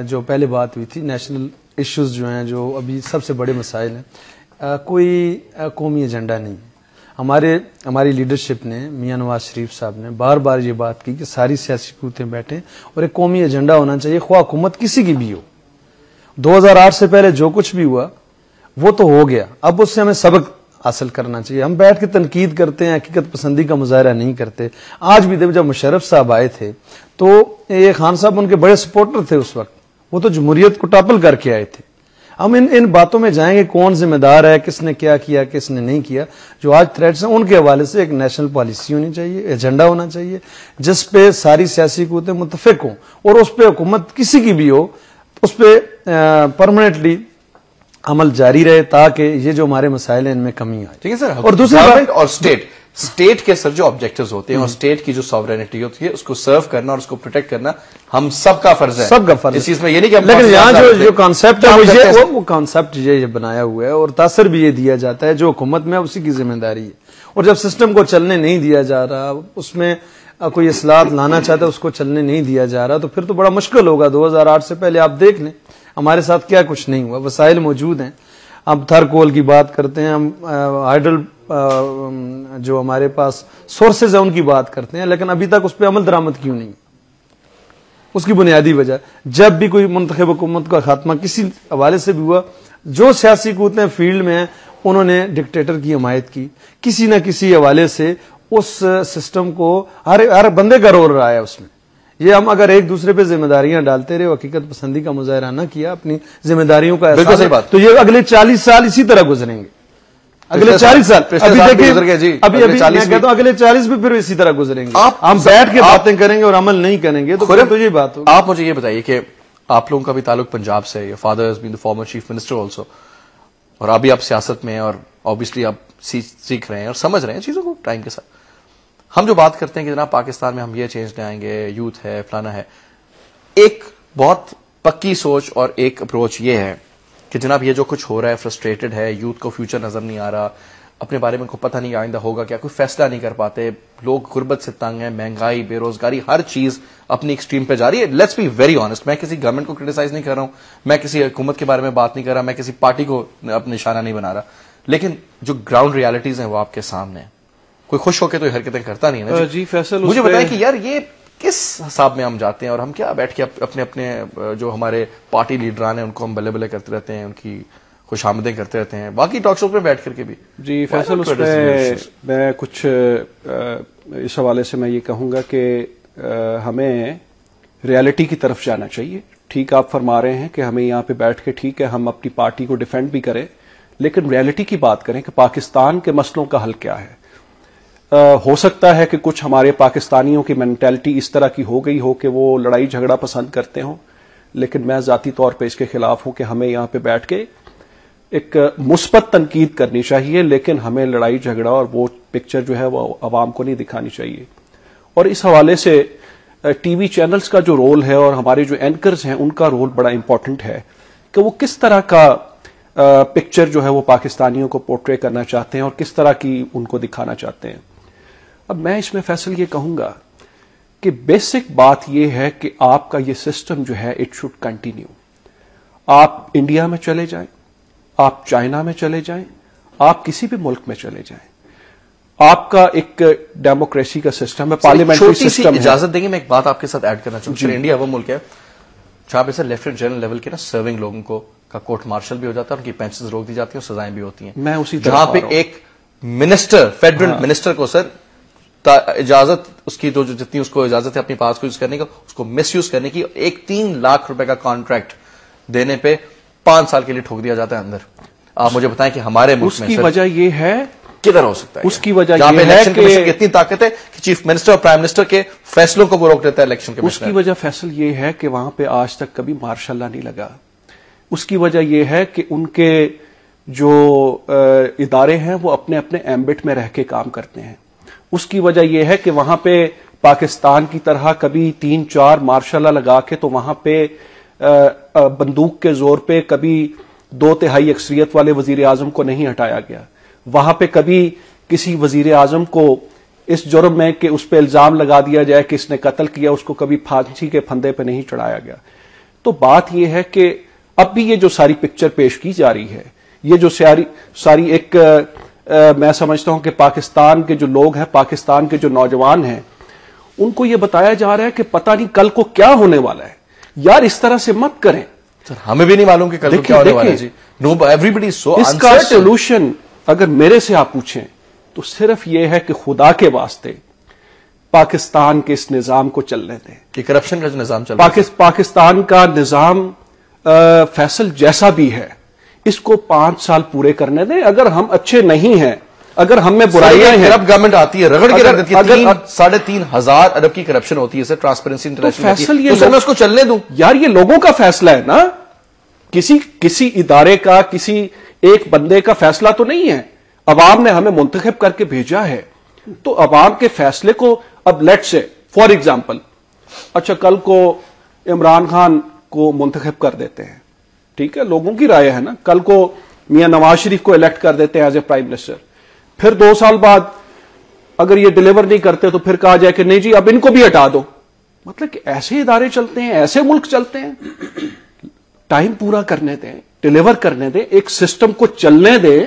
جو پہلے بات ہوئی تھی نیشنل ایشوز جو ہیں جو ابھی سب سے بڑے مسائل ہیں کوئی قومی ایجنڈا نہیں ہے. ہماری لیڈرشپ نے میاں نواز شریف صاحب نے بار بار یہ بات کی کہ ساری سیاسی قوتیں بیٹھیں اور ایک قومی ایجنڈا ہونا چاہیے خواہ حکومت کسی کی بھی ہو. 2008 سے پہلے جو کچھ بھی ہوا وہ تو ہو گیا اب اس سے ہمیں سبق حاصل کرنا چاہیے. ہم بیٹھ کے تنقید کرتے ہیں حقیقت پسندی کا مظاہرہ نہیں کرتے. آج بھی جب مشرف صاحب آئے تھے تو یہ خان صاحب ان کے بڑے سپورٹر تھے اس وقت وہ تو جمہوریت کو ٹاپل کر کے آئے تھے. ہم ان باتوں میں جائیں گے کون ذمہ دار ہے کس نے کیا کیا کس نے نہیں کیا. جو آج تھریٹس ہیں ان کے حوالے سے ایک نیشنل پالیسی ہونی چاہیے ایجنڈا ہونا چاہیے جس پہ ساری سیاسی قوتیں متفق ہوں اور اس پہ حکومت کسی کی بھی ہو اس پہ پرماننٹلی عمل جاری رہے تاکہ یہ جو ہمارے مسائل ہیں ان میں کمی آئے. ٹھیک ہے سر. اور دوسری بات اور اسٹیٹ کے سر جو آبجیکٹوز ہوتے ہیں اور اسٹیٹ کی جو ساورینٹی ہوتی ہے اس کو سرو کرنا اور اس کو پروٹیکٹ کرنا ہم سب کا فرض ہے. سب کا فرض اس چیز میں یہ نہیں کہ لیکن یہاں جو کانسیپٹ ہے وہ کانسیپٹ یہ بنایا ہوا ہے اور تاثر بھی یہ دیا جاتا ہے جو حکومت میں اسی کی ذمہ داری ہے. اور جب سسٹم کو چلنے نہیں دیا جا رہا اس میں کوئی اصلاحات لانا چاہتا ہے اس کو چلنے نہیں دیا جا رہا تو پھر تو بڑا مشکل ہوگا. 2008 سے پہلے آپ دیکھ لیں ہمارے ساتھ کیا کچھ نہیں ہوا. وسائل موجود ہیں. اب تھر کول کی بات کرتے ہیں ہم ہائیڈل جو ہمارے پاس سورسز ہیں ان کی بات کرتے ہیں لیکن ابھی تک اس پہ عمل درآمد کیوں نہیں. اس کی بنیادی وجہ جب بھی کوئی منتخب حکومت کا خاتمہ کسی حوالے سے بھی ہوا جو سیاسی قوتیں فیلڈ میں ہیں انہوں نے ڈکٹیٹر کی حمایت کی کسی نہ کسی حوالے سے اس سسٹم کو ہر بندے کا رول رہا ہے اس میں. یہ ہم اگر ایک دوسرے پہ ذمہ داریاں ڈالتے رہے حقیقت پسندی کا مظاہرہ نہ کیا اپنی ذمہ داریوں کا احساس تو یہ اگلے 40 سال اسی طرح گزریں گے. اگلے 40 سال ابھی دیکھیں ابھی میں کہتا ہوں اگلے 40 بھی پھر اسی طرح گزریں گے. ہم بیٹھ کے باتیں کریں گے اور عمل نہیں کریں گے تو یہ بات ہوگی. آپ مجھے یہ بتائیے کہ آپ لوگوں کا بھی تعلق پنجاب سے your father has been the former chief minister also اور ابھی آپ سیاست میں اور آبویسلی آپ سیکھ رہے ہیں اور سمجھ رہے ہیں چیزوں کو ٹائم کے ساتھ. ہم جو بات کرتے ہیں کہ جناب پاکستان میں ہم یہ چینج لے آئیں گے یوتھ ہے فلانا ہے ایک بہت پکی سوچ اور ایک اپروچ یہ ہے کہ جناب یہ جو کچھ ہو رہا ہے فرسٹریٹڈ ہے یوتھ کو فیوچر نظر نہیں آ رہا اپنے بارے میں کو پتہ نہیں آئندہ ہوگا کیا کوئی فیصلہ نہیں کر پاتے لوگ غربت سے تنگ ہیں مہنگائی بے روزگاری ہر چیز اپنی ایکسٹریم پہ جاری ہے. لیٹس بی ویری آنےسٹ میں کسی گورنمنٹ کو کرٹیسائز نہیں کر رہا ہوں میں کسی حکومت کے بارے میں بات نہیں کر رہا میں کسی پارٹی کو اپنا نشانہ نہیں بنا رہا لیکن جو گراؤنڈ ریالٹیز ہیں وہ آپ کے سامنے ہیں. کوئی خوش ہو کے تو حرکتیں کرتا نہیں ہے. جی فیصل مجھے بتائیں کہ یار یہ کس حساب میں ہم جاتے ہیں اور ہم کیا بیٹھ کے اپنے اپنے جو ہمارے پارٹی لیڈران ہیں ان کو ہم بلے بلے کرتے رہتے ہیں, ان کی خوش آمدیں کرتے رہتے ہیں باقی ٹاک شو پہ بیٹھ کر کے بھی. جی فیصل, اس میں کچھ اس حوالے سے میں یہ کہوں گا کہ ہمیں ریالٹی کی طرف جانا چاہیے. ٹھیک آپ فرما رہے ہیں کہ ہمیں یہاں پہ بیٹھ کے ٹھیک ہے ہم اپنی پارٹی کو ڈیفینڈ بھی کریں, لیکن ریالٹی کی بات کریں کہ پاکستان کے مسئلوں کا حل کیا ہے. ہو سکتا ہے کہ کچھ ہمارے پاکستانیوں کی مینٹلٹی اس طرح کی ہو گئی ہو کہ وہ لڑائی جھگڑا پسند کرتے ہوں, لیکن میں ذاتی طور پہ اس کے خلاف ہوں کہ ہمیں یہاں پہ بیٹھ کے ایک مثبت تنقید کرنی چاہیے, لیکن ہمیں لڑائی جھگڑا اور وہ پکچر جو ہے وہ عوام کو نہیں دکھانی چاہیے. اور اس حوالے سے ٹی وی چینلز کا جو رول ہے اور ہمارے جو اینکرز ہیں ان کا رول بڑا امپورٹنٹ ہے کہ وہ کس طرح کا پکچر جو ہے وہ پاکستانیوں کو پورٹری کرنا چاہتے ہیں اور کس طرح کی ان کو دکھانا چاہتے ہیں. اب میں اس میں فیصل یہ کہوں گا کہ بیسک بات یہ ہے کہ آپ کا یہ سسٹم جو ہے اٹ شوڈ کنٹینیو. آپ انڈیا میں چلے جائیں, آپ چائنا میں چلے جائیں, آپ کسی بھی ملک میں چلے جائیں, آپ کا ایک ڈیموکریسی کا سسٹم ہے, پارلیمنٹری سسٹم ہے. اجازت دیں گے میں ایک بات آپ کے ساتھ ایڈ کرنا چاہوں گا. انڈیا وہ ملک ہے جہاں پہ سر لیفٹیننٹ جنرل لیول کے نا سرونگ لوگوں کو کا کورٹ مارشل بھی ہو جاتا ہے, ان کی پینشنز روک دی جاتی ہیں اور سزائیں بھی ہوتی ہیں. میں اسی جہاں پہ ایک منسٹر فیڈرل منسٹر کو سر اجازت اس کی جو جتنی اس کو اجازت ہے اپنی پاس کو یوز کرنے کا, اس کو مس یوز کرنے کی, ایک 3 لاکھ روپے کا کانٹریکٹ دینے پہ 5 سال کے لیے ٹھوک دیا جاتا ہے اندر. آپ مجھے بتائیں کہ ہمارے ملک میں اس کی وجہ یہ ہے کدھر ہو سکتا ہے, اس کی وجہ جہاں پہ یہ ہے الیکشن کہ کمیشن کی اتنی طاقت ہے کہ چیف منسٹر اور پرائم منسٹر کے فیصلوں کو وہ روک دیتا ہے الیکشن کمیشن. اس کی وجہ فیصل یہ ہے کہ وہاں پہ آج تک کبھی مارشل لا نہیں لگا. اس کی وجہ یہ ہے کہ ان کے جو ادارے ہیں وہ اپنے اپنے ایمبٹ میں رہ کے کام کرتے ہیں. اس کی وجہ یہ ہے کہ وہاں پہ پاکستان کی طرح کبھی 3-4 مارشل لا لگا کے تو وہاں پہ بندوق کے زور پہ کبھی 2/3 اکثریت والے وزیر اعظم کو نہیں ہٹایا گیا. وہاں پہ کبھی کسی وزیر اعظم کو اس جرم میں کہ اس پہ الزام لگا دیا جائے کہ اس نے قتل کیا, اس کو کبھی پھانسی کے پھندے پہ نہیں چڑھایا گیا. تو بات یہ ہے کہ اب بھی یہ جو ساری پکچر پیش کی جا رہی ہے, یہ جو ساری ایک میں سمجھتا ہوں کہ پاکستان کے جو لوگ ہیں, پاکستان کے جو نوجوان ہیں, ان کو یہ بتایا جا رہا ہے کہ پتہ نہیں کل کو کیا ہونے والا ہے. یار اس طرح سے مت کریں. سر ہمیں بھی نہیں معلوم کہ کل کو کیا ہونے والا ہے. جی نو ایوریبڈی سو اس کا سولوشن اگر میرے سے آپ پوچھیں تو صرف یہ ہے کہ خدا کے واسطے پاکستان کے اس نظام کو چلنے دیں. یہ کرپشن کا جو نظام چل رہا ہے, پاکستان کا نظام فیصل جیسا بھی ہے, اس کو 5 سال پورے کرنے دیں. اگر ہم اچھے نہیں ہیں, اگر ہم میں برائیاں ہیں, عرب گورنمنٹ آتی ہے رگڑ کے رکھ دیتی ہے, 3,500 ارب کی کرپشن ہوتی ہے سر, ٹرانسپیرنسی انٹرنیشنل, تو میں اس کو چلنے دوں. یار یہ لوگوں کا فیصلہ ہے نا, کسی ادارے کا, کسی ایک بندے کا فیصلہ تو نہیں ہے. عوام نے ہمیں منتخب کر کے بھیجا ہے, تو عوام کے فیصلے کو اب لیٹ سے فار ایگزامپل اچھا کل کو عمران خان کو منتخب کر دیتے ہیں, ٹھیک ہے, لوگوں کی رائے ہے نا. کل کو میاں نواز شریف کو الیکٹ کر دیتے ہیں ایز اے پرائم منسٹر, پھر 2 سال بعد اگر یہ ڈیلیور نہیں کرتے تو پھر کہا جائے کہ نہیں جی اب ان کو بھی ہٹا دو. مطلب کہ ایسے ادارے چلتے ہیں, ایسے ملک چلتے ہیں. ٹائم پورا کرنے دیں, ڈیلیور کرنے دیں, ایک سسٹم کو چلنے دیں.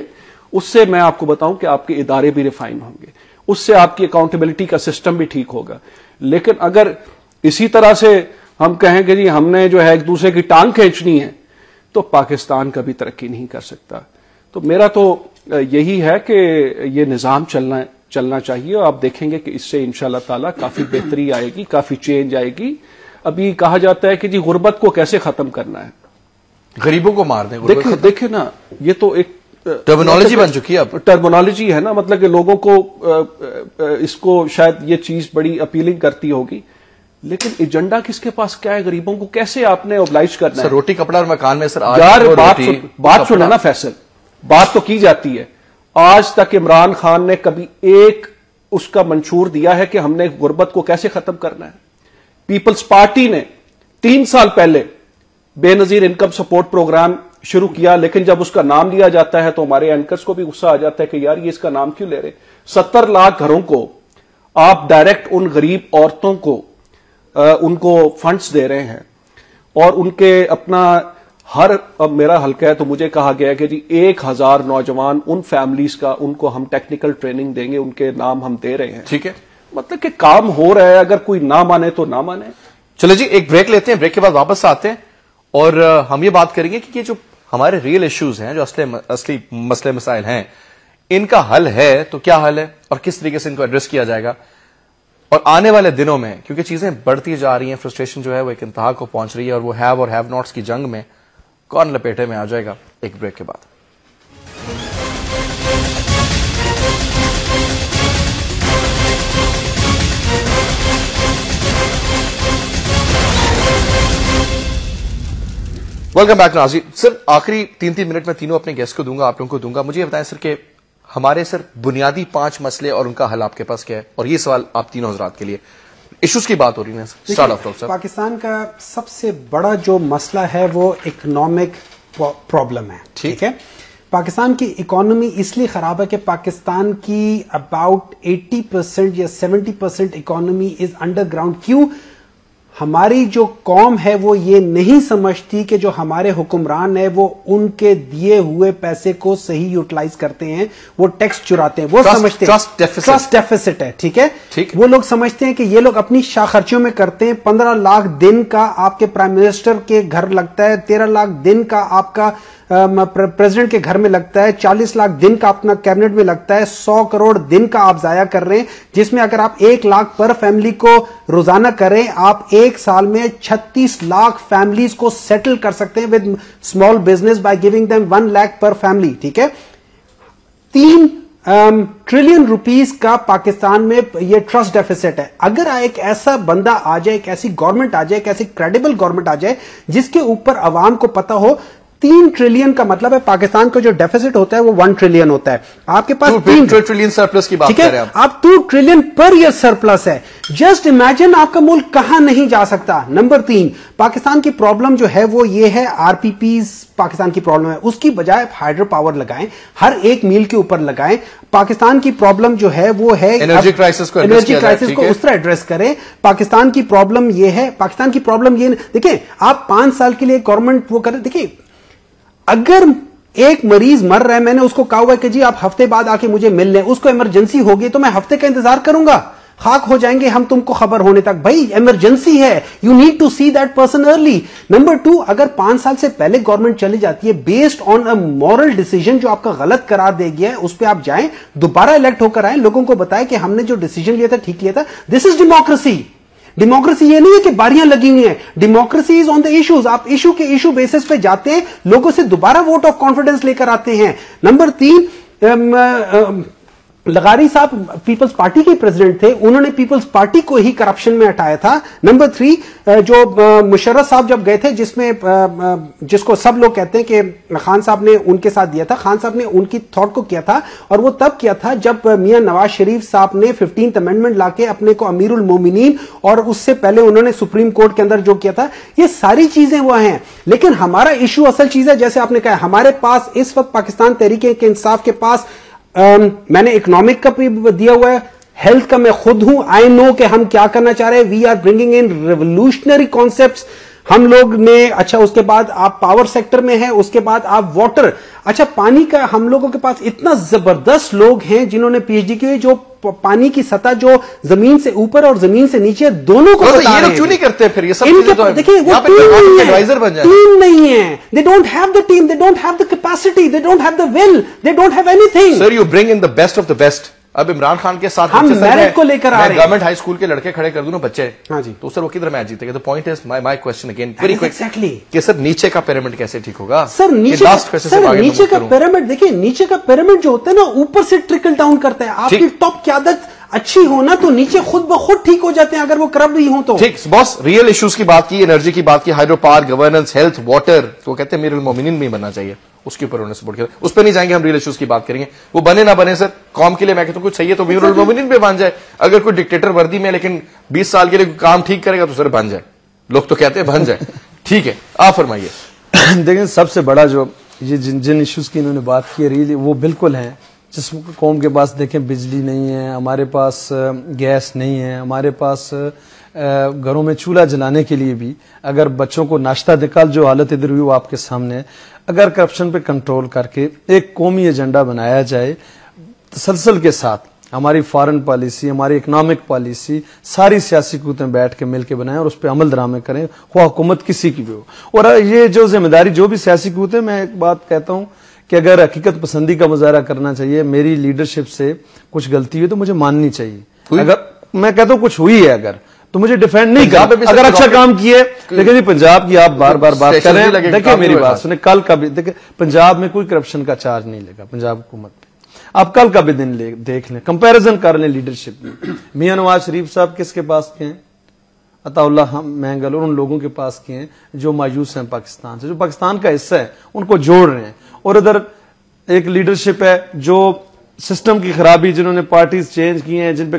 اس سے میں آپ کو بتاؤں کہ آپ کے ادارے بھی ریفائن ہوں گے, اس سے آپ کی اکاؤنٹیبلٹی کا سسٹم بھی ٹھیک ہوگا. لیکن اگر اسی طرح سے ہم کہیں کہ جی ہم نے جو ہے ایک دوسرے کی ٹانگ کھینچنی ہے, تو پاکستان کبھی ترقی نہیں کر سکتا. تو میرا تو یہی ہے کہ یہ نظام چلنا چاہیے, اور آپ دیکھیں گے کہ اس سے انشاءاللہ تعالی کافی بہتری آئے گی, کافی چینج آئے گی. ابھی کہا جاتا ہے کہ جی غربت کو کیسے ختم کرنا ہے, غریبوں کو مار دیں. دیکھیں نا, یہ تو ایک ٹرمینالوجی بن چکی ہے, اب ٹرمینالوجی ہے نا. مطلب کہ لوگوں کو اس کو شاید یہ چیز بڑی اپیلنگ کرتی ہوگی, لیکن ایجنڈا کس کے پاس کیا ہے, غریبوں کو کیسے آپ نے اوبلائز کرنا ہے. روٹی کپڑا اور مکان میں سر یار بات سنو نا فیصل, بات تو کی جاتی ہے. آج تک عمران خان نے کبھی ایک اس کا منشور دیا ہے کہ ہم نے غربت کو کیسے ختم کرنا ہے. پیپلز پارٹی نے 3 سال پہلے بے نظیر انکم سپورٹ پروگرام شروع کیا, لیکن جب اس کا نام لیا جاتا ہے تو ہمارے اینکرز کو بھی غصہ آ جاتا ہے کہ یار یہ اس کا نام کیوں لے رہے. 70 لاکھ گھروں کو آپ ڈائریکٹ ان غریب عورتوں کو ان کو فنڈز دے رہے ہیں, اور ان کے اپنا اب میرا حلقہ ہے تو مجھے کہا گیا کہ جی 1000 نوجوان ان فیملیز کا ان کو ہم ٹیکنیکل ٹریننگ دیں گے, ان کے نام ہم دے رہے ہیں. ٹھیک ہے, مطلب کہ کام ہو رہا ہے, اگر کوئی نہ مانے تو نہ مانے. چلو جی ایک بریک لیتے ہیں, بریک کے بعد واپس آتے ہیں اور ہم یہ بات کریں گے کہ یہ جو ہمارے ریئل ایشوز ہیں, جو اصلی مسئلے مسائل ہیں, ان کا حل ہے تو کیا حل ہے اور کس طریقے سے ان کو ایڈریس کیا جائے گا, اور آنے والے دنوں میں کیونکہ چیزیں بڑھتی جا رہی ہیں, فرسٹریشن جو ہے وہ ایک انتہا کو پہنچ رہی ہے, اور وہ ہیو اور ہیو ناٹس کی جنگ میں کون لپیٹے میں آ جائے گا, ایک بریک کے بعد. ویلکم بیک ناظرین. سر آخری 3 منٹ میں تینوں اپنے گیسٹ کو دوں گا, آپ لوگوں کو دوں گا. مجھے یہ بتائیں سر کہ ہمارے سر بنیادی 5 مسئلے اور ان کا حل آپ کے پاس کیا ہے, اور یہ سوال آپ تینوں حضرات کے لیے. ایشوز کی بات ہو رہی ہے, اسٹارٹ آف ڈاکٹر صاحب. پاکستان کا سب سے بڑا جو مسئلہ ہے وہ اکنامک پرابلم ہے. ٹھیک ہے, پاکستان کی اکانومی اس لیے خراب ہے کہ پاکستان کی اباؤٹ 80% یا 70% اکانومی از انڈر گراؤنڈ. کیوں؟ ہماری جو قوم ہے وہ یہ نہیں سمجھتی کہ جو ہمارے حکمران ہیں وہ ان کے دیے ہوئے پیسے کو صحیح یوٹیلائز کرتے ہیں, وہ ٹیکس چراتے ہیں, وہ سمجھتے ہیں ٹرسٹ ڈیفیسٹ ہے. ٹھیک ہے, وہ لوگ سمجھتے ہیں کہ یہ لوگ اپنی شاہ خرچیوں میں کرتے ہیں. 15 لاکھ دن کا آپ کے پرائم منسٹر کے گھر لگتا ہے, 13 لاکھ دن کا آپ کا پریزیڈنٹ کے گھر میں لگتا ہے, 40 لاکھ دن کا اپنا کیبنٹ میں لگتا ہے, 100 کروڑ دن کا آپ ضائع کر رہے ہیں, جس میں اگر آپ 1 لاکھ پر فیملی کو روزانہ کریں, آپ ایک سال میں 36 لاکھ فیملیز کو سیٹل کر سکتے ہیں with small business by giving them 1 lakh per family. ٹھیک ہے, 3 ٹریلین روپیز کا پاکستان میں یہ ٹرسٹ ڈیفیسٹ ہے. اگر ایک ایسا بندہ آ جائے, ایک ایسی گورنمنٹ آ جائے, ایک ایسی کریڈیبل گورنمنٹ آ جائے جس کے اوپر عوام کو پتا ہو, 3 ٹریلین کا مطلب ہے پاکستان کا جو ڈیفیسٹ ہوتا ہے وہ 1 ٹریلین ہوتا ہے. آپ کے پاس 3 ٹریلین سرپلس کی بات کر رہے ہیں آپ 2 ٹریلین پر ایئر سرپلس ہے. جسٹ امیجن آپ کا ملک کہاں نہیں جا سکتا. نمبر 3, پاکستان کی پرابلم جو ہے وہ یہ ہے, آر پی پیز پاکستان کی پرابلم ہے. اس کی بجائے ہائیڈرو پاور لگائیں, ہر ایک میل کے اوپر لگائیں. پاکستان کی پرابلم جو ہے وہ ہے انرجی کرائسس کو اس طرح ایڈریس کریں. پاکستان کی پرابلم یہ ہے, پاکستان کی پرابلم یہ دیکھیں, آپ 5 سال کے لیے گورنمنٹ وہ کریں. دیکھیں اگر ایک مریض مر رہا ہے, میں نے اس کو کہا ہوا ہے کہ جی آپ ہفتے بعد آ کے مجھے مل لیں, اس کو ایمرجنسی ہوگی تو میں ہفتے کا انتظار کروں گا؟ خاک ہو جائیں گے ہم تم کو خبر ہونے تک. بھائی ایمرجنسی ہے, you need to see that person early. Number 2, اگر 5 سال سے پہلے گورنمنٹ چلی جاتی ہے based on a moral decision جو آپ کا غلط قرار دے گیا ہے, اس پہ آپ جائیں, دوبارہ الیکٹ ہو کر آئیں, لوگوں کو بتائیں کہ ہم نے جو ڈیسیجن لیا تھا ٹھیک لیا تھا. دس از ڈیموکریسی. ڈیموکریسی یہ نہیں ہے کہ باریاں لگی ہوئی ہیں. Democracy is on the issues. آپ ایشو کے ایشو بیسس پہ جاتے ہیں, لوگوں سے دوبارہ ووٹ آف کانفیڈنس لے کر آتے ہیں. نمبر 3, لغاری صاحب پیپلز پارٹی کے پریزیڈنٹ تھے, انہوں نے پیپلز پارٹی کو ہی کرپشن میں ہٹایا تھا. نمبر 3, جو مشرف صاحب جب گئے تھے, جس کو سب لوگ کہتے ہیں کہ خان صاحب نے ان کے ساتھ دیا تھا, خان صاحب نے ان کی تھاٹ کو کیا تھا, اور وہ تب کیا تھا جب میاں نواز شریف صاحب نے 15th امینڈمنٹ لا کے اپنے کو امیر المومنین, اور اس سے پہلے انہوں نے سپریم کورٹ کے اندر جو کیا تھا. یہ ساری چیزیں وہ ہیں, لیکن ہمارا ایشو اصل چیز ہے, جیسے آپ نے کہا, ہمارے پاس اس وقت پاکستان تحریک انصاف کے پاس میں نے اکنامک کا بھی دیا ہوا ہے, ہیلتھ کا میں خود ہوں. آئی نو کہ ہم کیا کرنا چاہ رہے ہیں. We are bringing in revolutionary concepts. ہم لوگ نے, اچھا اس کے بعد آپ پاور سیکٹر میں ہیں, اس کے بعد آپ واٹر, اچھا پانی کا, ہم لوگوں کے پاس اتنا زبردست لوگ ہیں جنہوں نے پی ایچ ڈی کی ہوئی, جو پانی کی سطح جو زمین سے اوپر اور زمین سے نیچے دونوں کو بتا رہے ہیں. کیوں نہیں کرتے پھر یہ سب چیزیں؟ دیکھیں وہ ٹیم نہیں ہے. They don't have the team, they don't have the capacity, they don't have the will, they don't have any thing. Sir you bring in the best of the best. اب عمران خان کے ساتھ ہم میرٹ کو لے کر آ رہے ہیں. گورنمنٹ ہائی اسکول کے لڑکے کھڑے کر دوں نا بچے, ہاں جی, تو سر وہ کدھر میچ جیتے گا؟ تو point is my question again very quick exactly کہ سر نیچے کا پیرامڈ کیسے ٹھیک ہوگا؟ سر نیچے کا پیرامڈ دیکھیں, نیچے کا پیرامڈ جو ہوتا ہے نا اوپر سے ٹرکل ڈاؤن کرتا ہے. آپ کی ٹاپ قیادت اچھی ہونا تو نیچے خود بخود ٹھیک ہو جاتے ہیں اگر وہ کرپٹ بھی ہوں تو. ٹھیک باس, ریئل ایشوز کی بات کی, انرجی کی بات کی, hydro power, governance, health, water, تو وہ کہتے ہیں امیر المومنین بھی بننا چاہیے, اس کے اوپر انہوں نے سپورٹ کیا. اس پہ نہیں جائیں گے, ہم ریئل ایشوز کی بات کریں گے. وہ بنے نہ بنے سر, قوم کے لیے میں کہتا ہوں کچھ صحیح ہے تو امیر المومنین پہ بن جائے. اگر کوئی ڈکٹیٹر وردی میں لیکن 20 سال کے لیے کام ٹھیک کرے گا تو سر بن جائے. لوگ تو کہتے ہیں بن جائے. ٹھیک ہے, آپ فرمائیے. دیکھیں سب سے بڑا جو یہ جن ایشوز کی انہوں نے بات کی ریلی وہ بالکل ہیں. جس قوم کے پاس دیکھیں بجلی نہیں ہے, ہمارے پاس گیس نہیں ہے, ہمارے پاس گھروں میں چولہا جلانے کے لیے بھی اگر بچوں کو ناشتہ نکال, جو حالت ادھر ہوئی وہ آپ کے سامنے ہے. اگر کرپشن پہ کنٹرول کر کے ایک قومی ایجنڈا بنایا جائے تسلسل کے ساتھ, ہماری فارن پالیسی, ہماری اکنامک پالیسی, ساری سیاسی قوتیں بیٹھ کے مل کے بنائیں اور اس پہ عمل درآمد کریں, خواہ حکومت کسی کی بھی ہو. اور یہ جو ذمہ داری جو بھی سیاسی قوتیں, میں ایک بات کہتا ہوں کہ اگر حقیقت پسندی کا مظاہرہ کرنا چاہیے, میری لیڈرشپ سے کچھ غلطی ہوئی تو مجھے ماننی چاہیے. اگر میں کہتا ہوں کچھ ہوئی ہے اگر, تو مجھے ڈیفینڈ نہیں کرنا. اگر اچھا کام کیے, لیکن پنجاب کی آپ بار بار بات کریں, دیکھیں میری بات سنیں, کل کا بھی دیکھیں پنجاب میں کوئی کرپشن کا چارج نہیں لگا پنجاب حکومت پہ. آپ کل کا بھی دن دیکھ لیں, کمپیرزن کر لیں لیڈرشپ میں. میاں نواز شریف صاحب کس کے پاس کے ہیں؟ عطا اللہ مینگل اور ان لوگوں کے پاس کے ہیں جو مایوس ہیں پاکستان سے, جو پاکستان کا حصہ ہے, ان کو جوڑ رہے ہیں. اور ادھر ایک لیڈرشپ ہے جو سسٹم کی خرابی, جنہوں نے پارٹیز چینج کی ہیں, جن پہ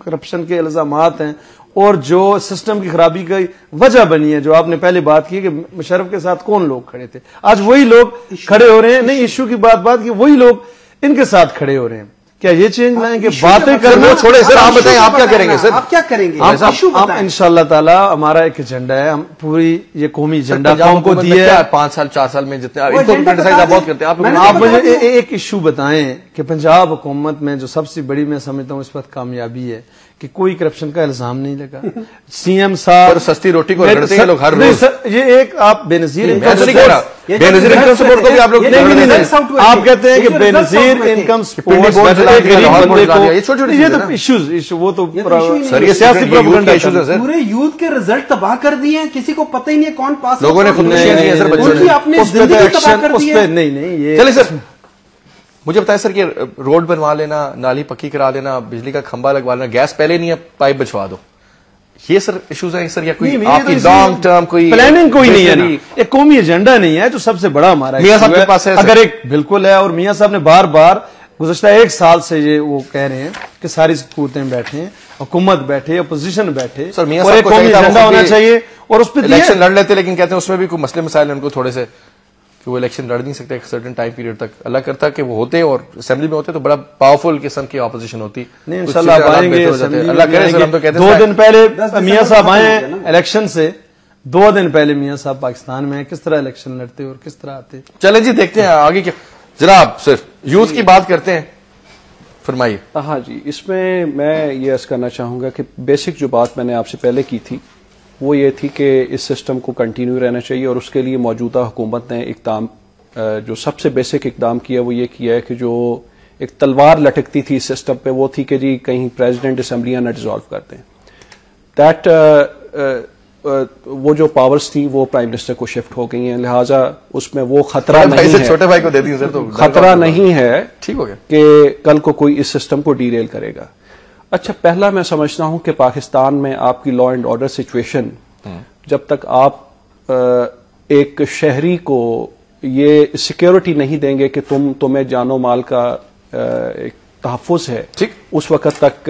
کرپشن کے الزامات ہیں, اور جو سسٹم کی خرابی کی وجہ بنی ہے, جو آپ نے پہلے بات کی کہ مشرف کے ساتھ کون لوگ کھڑے تھے, آج وہی لوگ کھڑے ہو رہے ہیں. نہیں, ایشو کی بات کی, وہی لوگ ان کے ساتھ کھڑے ہو رہے ہیں. کیا یہ چینج لائیں گے؟ باتیں کرنا چھوڑے سر, آپ بتائیں آپ کیا کریں گے سر؟ آپ کیا کریں گے؟ ہم انشاءاللہ تعالی, ہمارا ایک ایجنڈا ہے, ہم پوری یہ قومی ایجنڈا قوم کو دیے 5 سال 4 سال میں جتنے آپ بہت کرتے ہیں. آپ مجھے ایک ایشو بتائیں کہ پنجاب حکومت میں جو سب سے بڑی میں سمجھتا ہوں اس وقت کامیابی ہے کہ کوئی کرپشن کا الزام نہیں لگا. سی ایم صاحب سستی روٹی کو رگڑتے ہیں لوگ ہر روز. یہ ایک آپ بے نظیر بے نظیر انکم سپورٹ کو بھی آپ لوگ آپ کہتے ہیں کہ بے نظیر انکم سپورٹ, یہ تو ایشوز, وہ تو سیاسی پروپیگنڈا ایشوز ہے. پورے یوتھ کے رزلٹ تباہ کر دیے ہیں, کسی کو پتہ ہی نہیں کون پاس. لوگوں نے خودکشیاں کی ہیں سر بچوں نے. اپنی زندگی تباہ کر دی ہے. نہیں یہ چلے سر, مجھے بتائیں سر کہ روڈ بنوا لینا, نالی پکی کرا لینا, بجلی کا کھمبا لگوا لینا, گیس پہلے نہیں ہے پائپ بچوا دو, یہ سر ایشوز ہیں سر, یا کوئی آپ کی لانگ ٹرم کوئی پلاننگ کوئی نہیں ہے, ایک قومی ایجنڈا نہیں ہے جو سب سے بڑا ہمارا میاں صاحب کے پاس ہے اگر ایک بالکل ہے. اور میاں صاحب نے بار بار گزشتہ 1 سال سے یہ وہ کہہ رہے ہیں کہ ساری قوتیں بیٹھیں, حکومت بیٹھے, اپوزیشن بیٹھے, سر میاں اور ایک قومی ایجنڈا ہونا چاہیے. اور اس پہ الیکشن لڑ لیتے, لیکن کہتے ہیں اس میں بھی کوئی مسئلے مسائل ان کو تھوڑے سے, کہ وہ الیکشن لڑ نہیں سکتے ایک سرٹن ٹائم پیریڈ تک. اللہ کرتا کہ وہ ہوتے اور اسمبلی میں ہوتے تو بڑا پاورفل قسم کی اپوزیشن ہوتی. نہیں انشاءاللہ آپ آئیں گے, اللہ کرے سر. ہم تو کہتے ہیں 2 دن پہلے میاں صاحب آئے الیکشن سے, 2 دن پہلے میاں صاحب پاکستان میں کس طرح الیکشن لڑتے اور کس طرح آتے. چلیں جی دیکھتے ہیں آگے کیا. جناب صرف یوتھ کی بات کرتے ہیں, فرمائیے. ہاں جی, اس میں یہ عرض کرنا چاہوں گا کہ بیسک جو بات میں نے آپ سے پہلے کی تھی وہ یہ تھی کہ اس سسٹم کو کنٹینیو رہنا چاہیے, اور اس کے لیے موجودہ حکومت نے اقدام, جو سب سے بیسک اقدام کیا وہ یہ کیا ہے کہ جو ایک تلوار لٹکتی تھی اس سسٹم پہ وہ تھی کہ جی کہیں پریزیڈنٹ اسمبلیاں نہ ڈیزالو کر دیں. دیٹ وہ جو پاورز تھیں وہ پرائم منسٹر کو شفٹ ہو گئی ہیں, لہٰذا اس میں وہ خطرہ نہیں ہے, چھوٹے بھائی کو دے دیں سر, تو خطرہ نہیں ہے ٹھیک ہو گیا کہ کل کو کوئی اس سسٹم کو ڈیریل کرے گا. اچھا, پہلا میں سمجھتا ہوں کہ پاکستان میں آپ کی لا اینڈ آرڈر سچویشن, جب تک آپ ایک شہری کو یہ سیکیورٹی نہیں دیں گے کہ تمہیں جان و مال کا ایک تحفظ ہے, اس وقت تک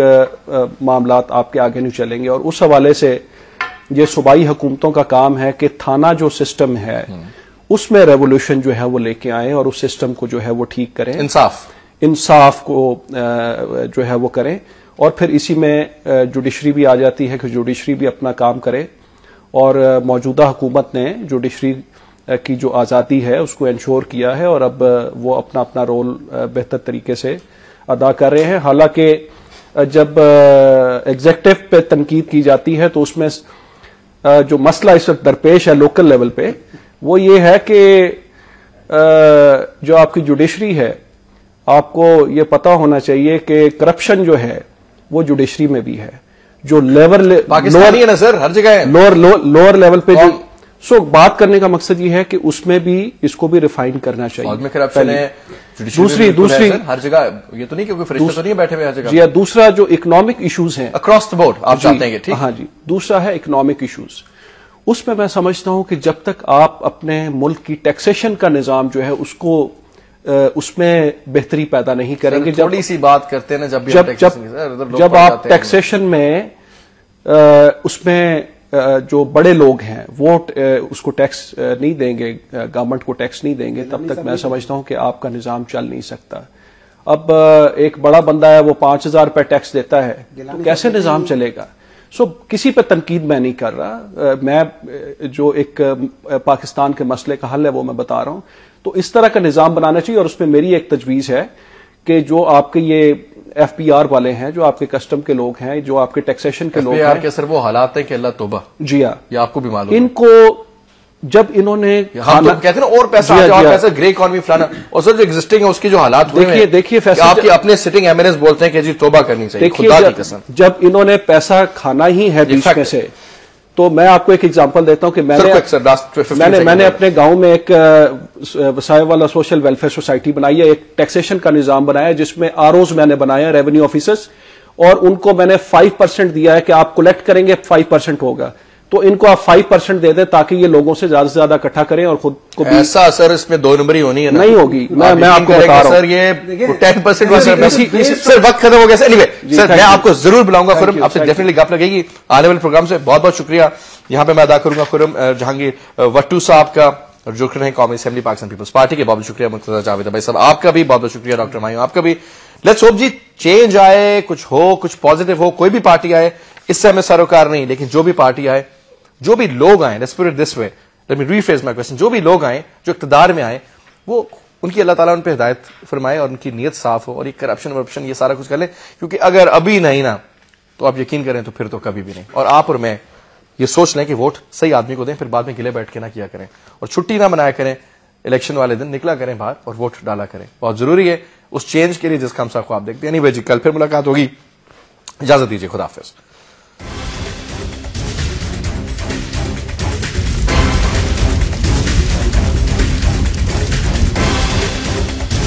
معاملات آپ کے آگے نہیں چلیں گے. اور اس حوالے سے یہ صوبائی حکومتوں کا کام ہے کہ تھانہ جو سسٹم ہے اس میں ریولیوشن جو ہے وہ لے کے آئیں اور اس سسٹم کو جو ہے وہ ٹھیک کریں, انصاف کو جو ہے وہ کریں. اور پھر اسی میں جوڈیشری بھی آ جاتی ہے کہ جوڈیشری بھی اپنا کام کرے, اور موجودہ حکومت نے جوڈیشری کی جو آزادی ہے اس کو انشور کیا ہے, اور اب وہ اپنا رول بہتر طریقے سے ادا کر رہے ہیں. حالانکہ جب ایگزیکٹو پہ تنقید کی جاتی ہے تو اس میں جو مسئلہ اس وقت درپیش ہے لوکل لیول پہ وہ یہ ہے کہ جو آپ کی جوڈیشری ہے, آپ کو یہ پتا ہونا چاہیے کہ کرپشن جو ہے وہ جوڈیشری میں بھی ہے, جو پاکستانی ہے نا سر, ہر جگہ ہے, لوور لیول پہ جو. سو بات کرنے کا مقصد یہ ہے کہ اس میں بھی اس کو بھی ریفائن کرنا چاہیے. کرپشن ہے, دوسری ہر جگہ, یہ تو نہیں کہ کوئی فرشتہ تو نہیں بیٹھے ہوئے ہر جگہ. جی, دوسرا جو اکنامک ایشوز ہیں اکراس دا بورڈ آپ چاہتے ہیں کہ ہاں جی, دوسرا ہے اکنامک ایشوز. اس میں سمجھتا ہوں کہ جب تک آپ اپنے ملک کی ٹیکسیشن کا نظام جو ہے اس میں بہتری پیدا نہیں کریں گے. تھوڑی سی بات کرتے ہیں جب آپ ٹیکسیشن میں اس میں جو بڑے لوگ ہیں وہ اس کو ٹیکس نہیں دیں گے, گورنمنٹ کو ٹیکس نہیں دیں گے, تب تک میں سمجھتا ہوں کہ آپ کا نظام چل نہیں سکتا. اب ایک بڑا بندہ ہے وہ 5,000 روپے ٹیکس دیتا ہے تو کیسے نظام چلے گا؟ کسی پہ تنقید میں نہیں کر رہا, میں جو ایک پاکستان کے مسئلے کا حل ہے وہ میں بتا رہا ہوں. تو اس طرح کا نظام بنانا چاہیے, اور اس میں میری ایک تجویز ہے کہ جو آپ کے یہ FBR والے ہیں, جو آپ کے کسٹم کے لوگ ہیں, جو آپ کے ٹیکسیشن کے لوگ ہیں. FBR کے سر وہ حالات ہیں کہ اللہ توبہ, جی ہاں, یہ آپ کو بھی معلوم ان کو جب انہوں نے ہم تو کہتے ہیں نا اور پیسہ اور پیسہ گرے اکانومی فلانا, اور سر جو ایگزسٹنگ ہے اس کی جو حالات ہوئے ہیں, دیکھیے آپ کے اپنے سٹنگ ایمنس بولتے ہیں کہ جی توبہ کرنی چاہیے, خدا کی قسم. جب انہوں نے پیسہ کھانا ہی ہے بیچ میں سے, تو میں آپ کو ایک ایگزامپل دیتا ہوں کہ میں نے اپنے گاؤں میں ایک وسائل والا سوشل ویلفیئر سوسائٹی بنائی ہے, ایک ٹیکسیشن کا نظام بنایا جس میں ROs میں نے بنایا, ریونیو آفیسرز, اور ان کو میں نے 5% دیا ہے کہ آپ کلیکٹ کریں گے 5% ہوگا, تو ان کو آپ 5% دے دیں تاکہ یہ لوگوں سے زیادہ سے زیادہ اکٹھا کریں اور خود کو بھی. ایسا اثر اس میں 2 نمبری ہونی ہے, نہیں ہوگی. میں آپ کو بتا رہا ہوں سر, یہ 10% سر وقت ختم ہو گیا. اینی وے سر, میں آپ کو ضرور بلاؤں گا خرم, آپ سے ڈیفینیٹلی گپ لگے گی آنے والے پروگرام سے. بہت بہت شکریہ. یہاں پہ میں ادا کروں گا خرم جہانگیر وٹو صاحب کا, جو رہے ہیں قومی اسمبلی پاکستان پیپلز پارٹی کے. بہت شکریہ مرتضی جاوید بھائی صاحب, آپ کا بھی بہت بہت شکریہ. ڈاکٹر مایوں آپ کا بھی. لیٹس ہوپ جی چینج آئے, کچھ ہو, کچھ پازیٹو ہو, کوئی بھی پارٹی آئے, اس سے ہمیں سروکار نہیں, لیکن جو بھی پارٹی آئے, جو بھی لوگ آئیں, let's put it this way, let me rephrase my question, جو بھی لوگ آئیں, جو اقتدار میں آئیں, وہ ان کی اللہ تعالیٰ ان پہ ہدایت فرمائے اور ان کی نیت صاف ہو, اور یہ کرپشن ورپشن یہ سارا کچھ کر لیں, کیونکہ اگر ابھی نہیں نا تو آپ یقین کریں تو پھر تو کبھی بھی نہیں. اور آپ اور میں یہ سوچ لیں کہ ووٹ صحیح آدمی کو دیں, پھر بعد میں گلے بیٹھ کے نہ کیا کریں, اور چھٹی نہ منایا کریں, الیکشن والے دن نکلا کریں باہر اور ووٹ ڈالا کریں. بہت ضروری ہے اس چینج کے لیے جس کا ہم سب کو آپ دیکھتے ہیں. نہیں بھائی جی, کل پھر ملاقات ہوگی, اجازت دیجیے, خدا حافظ.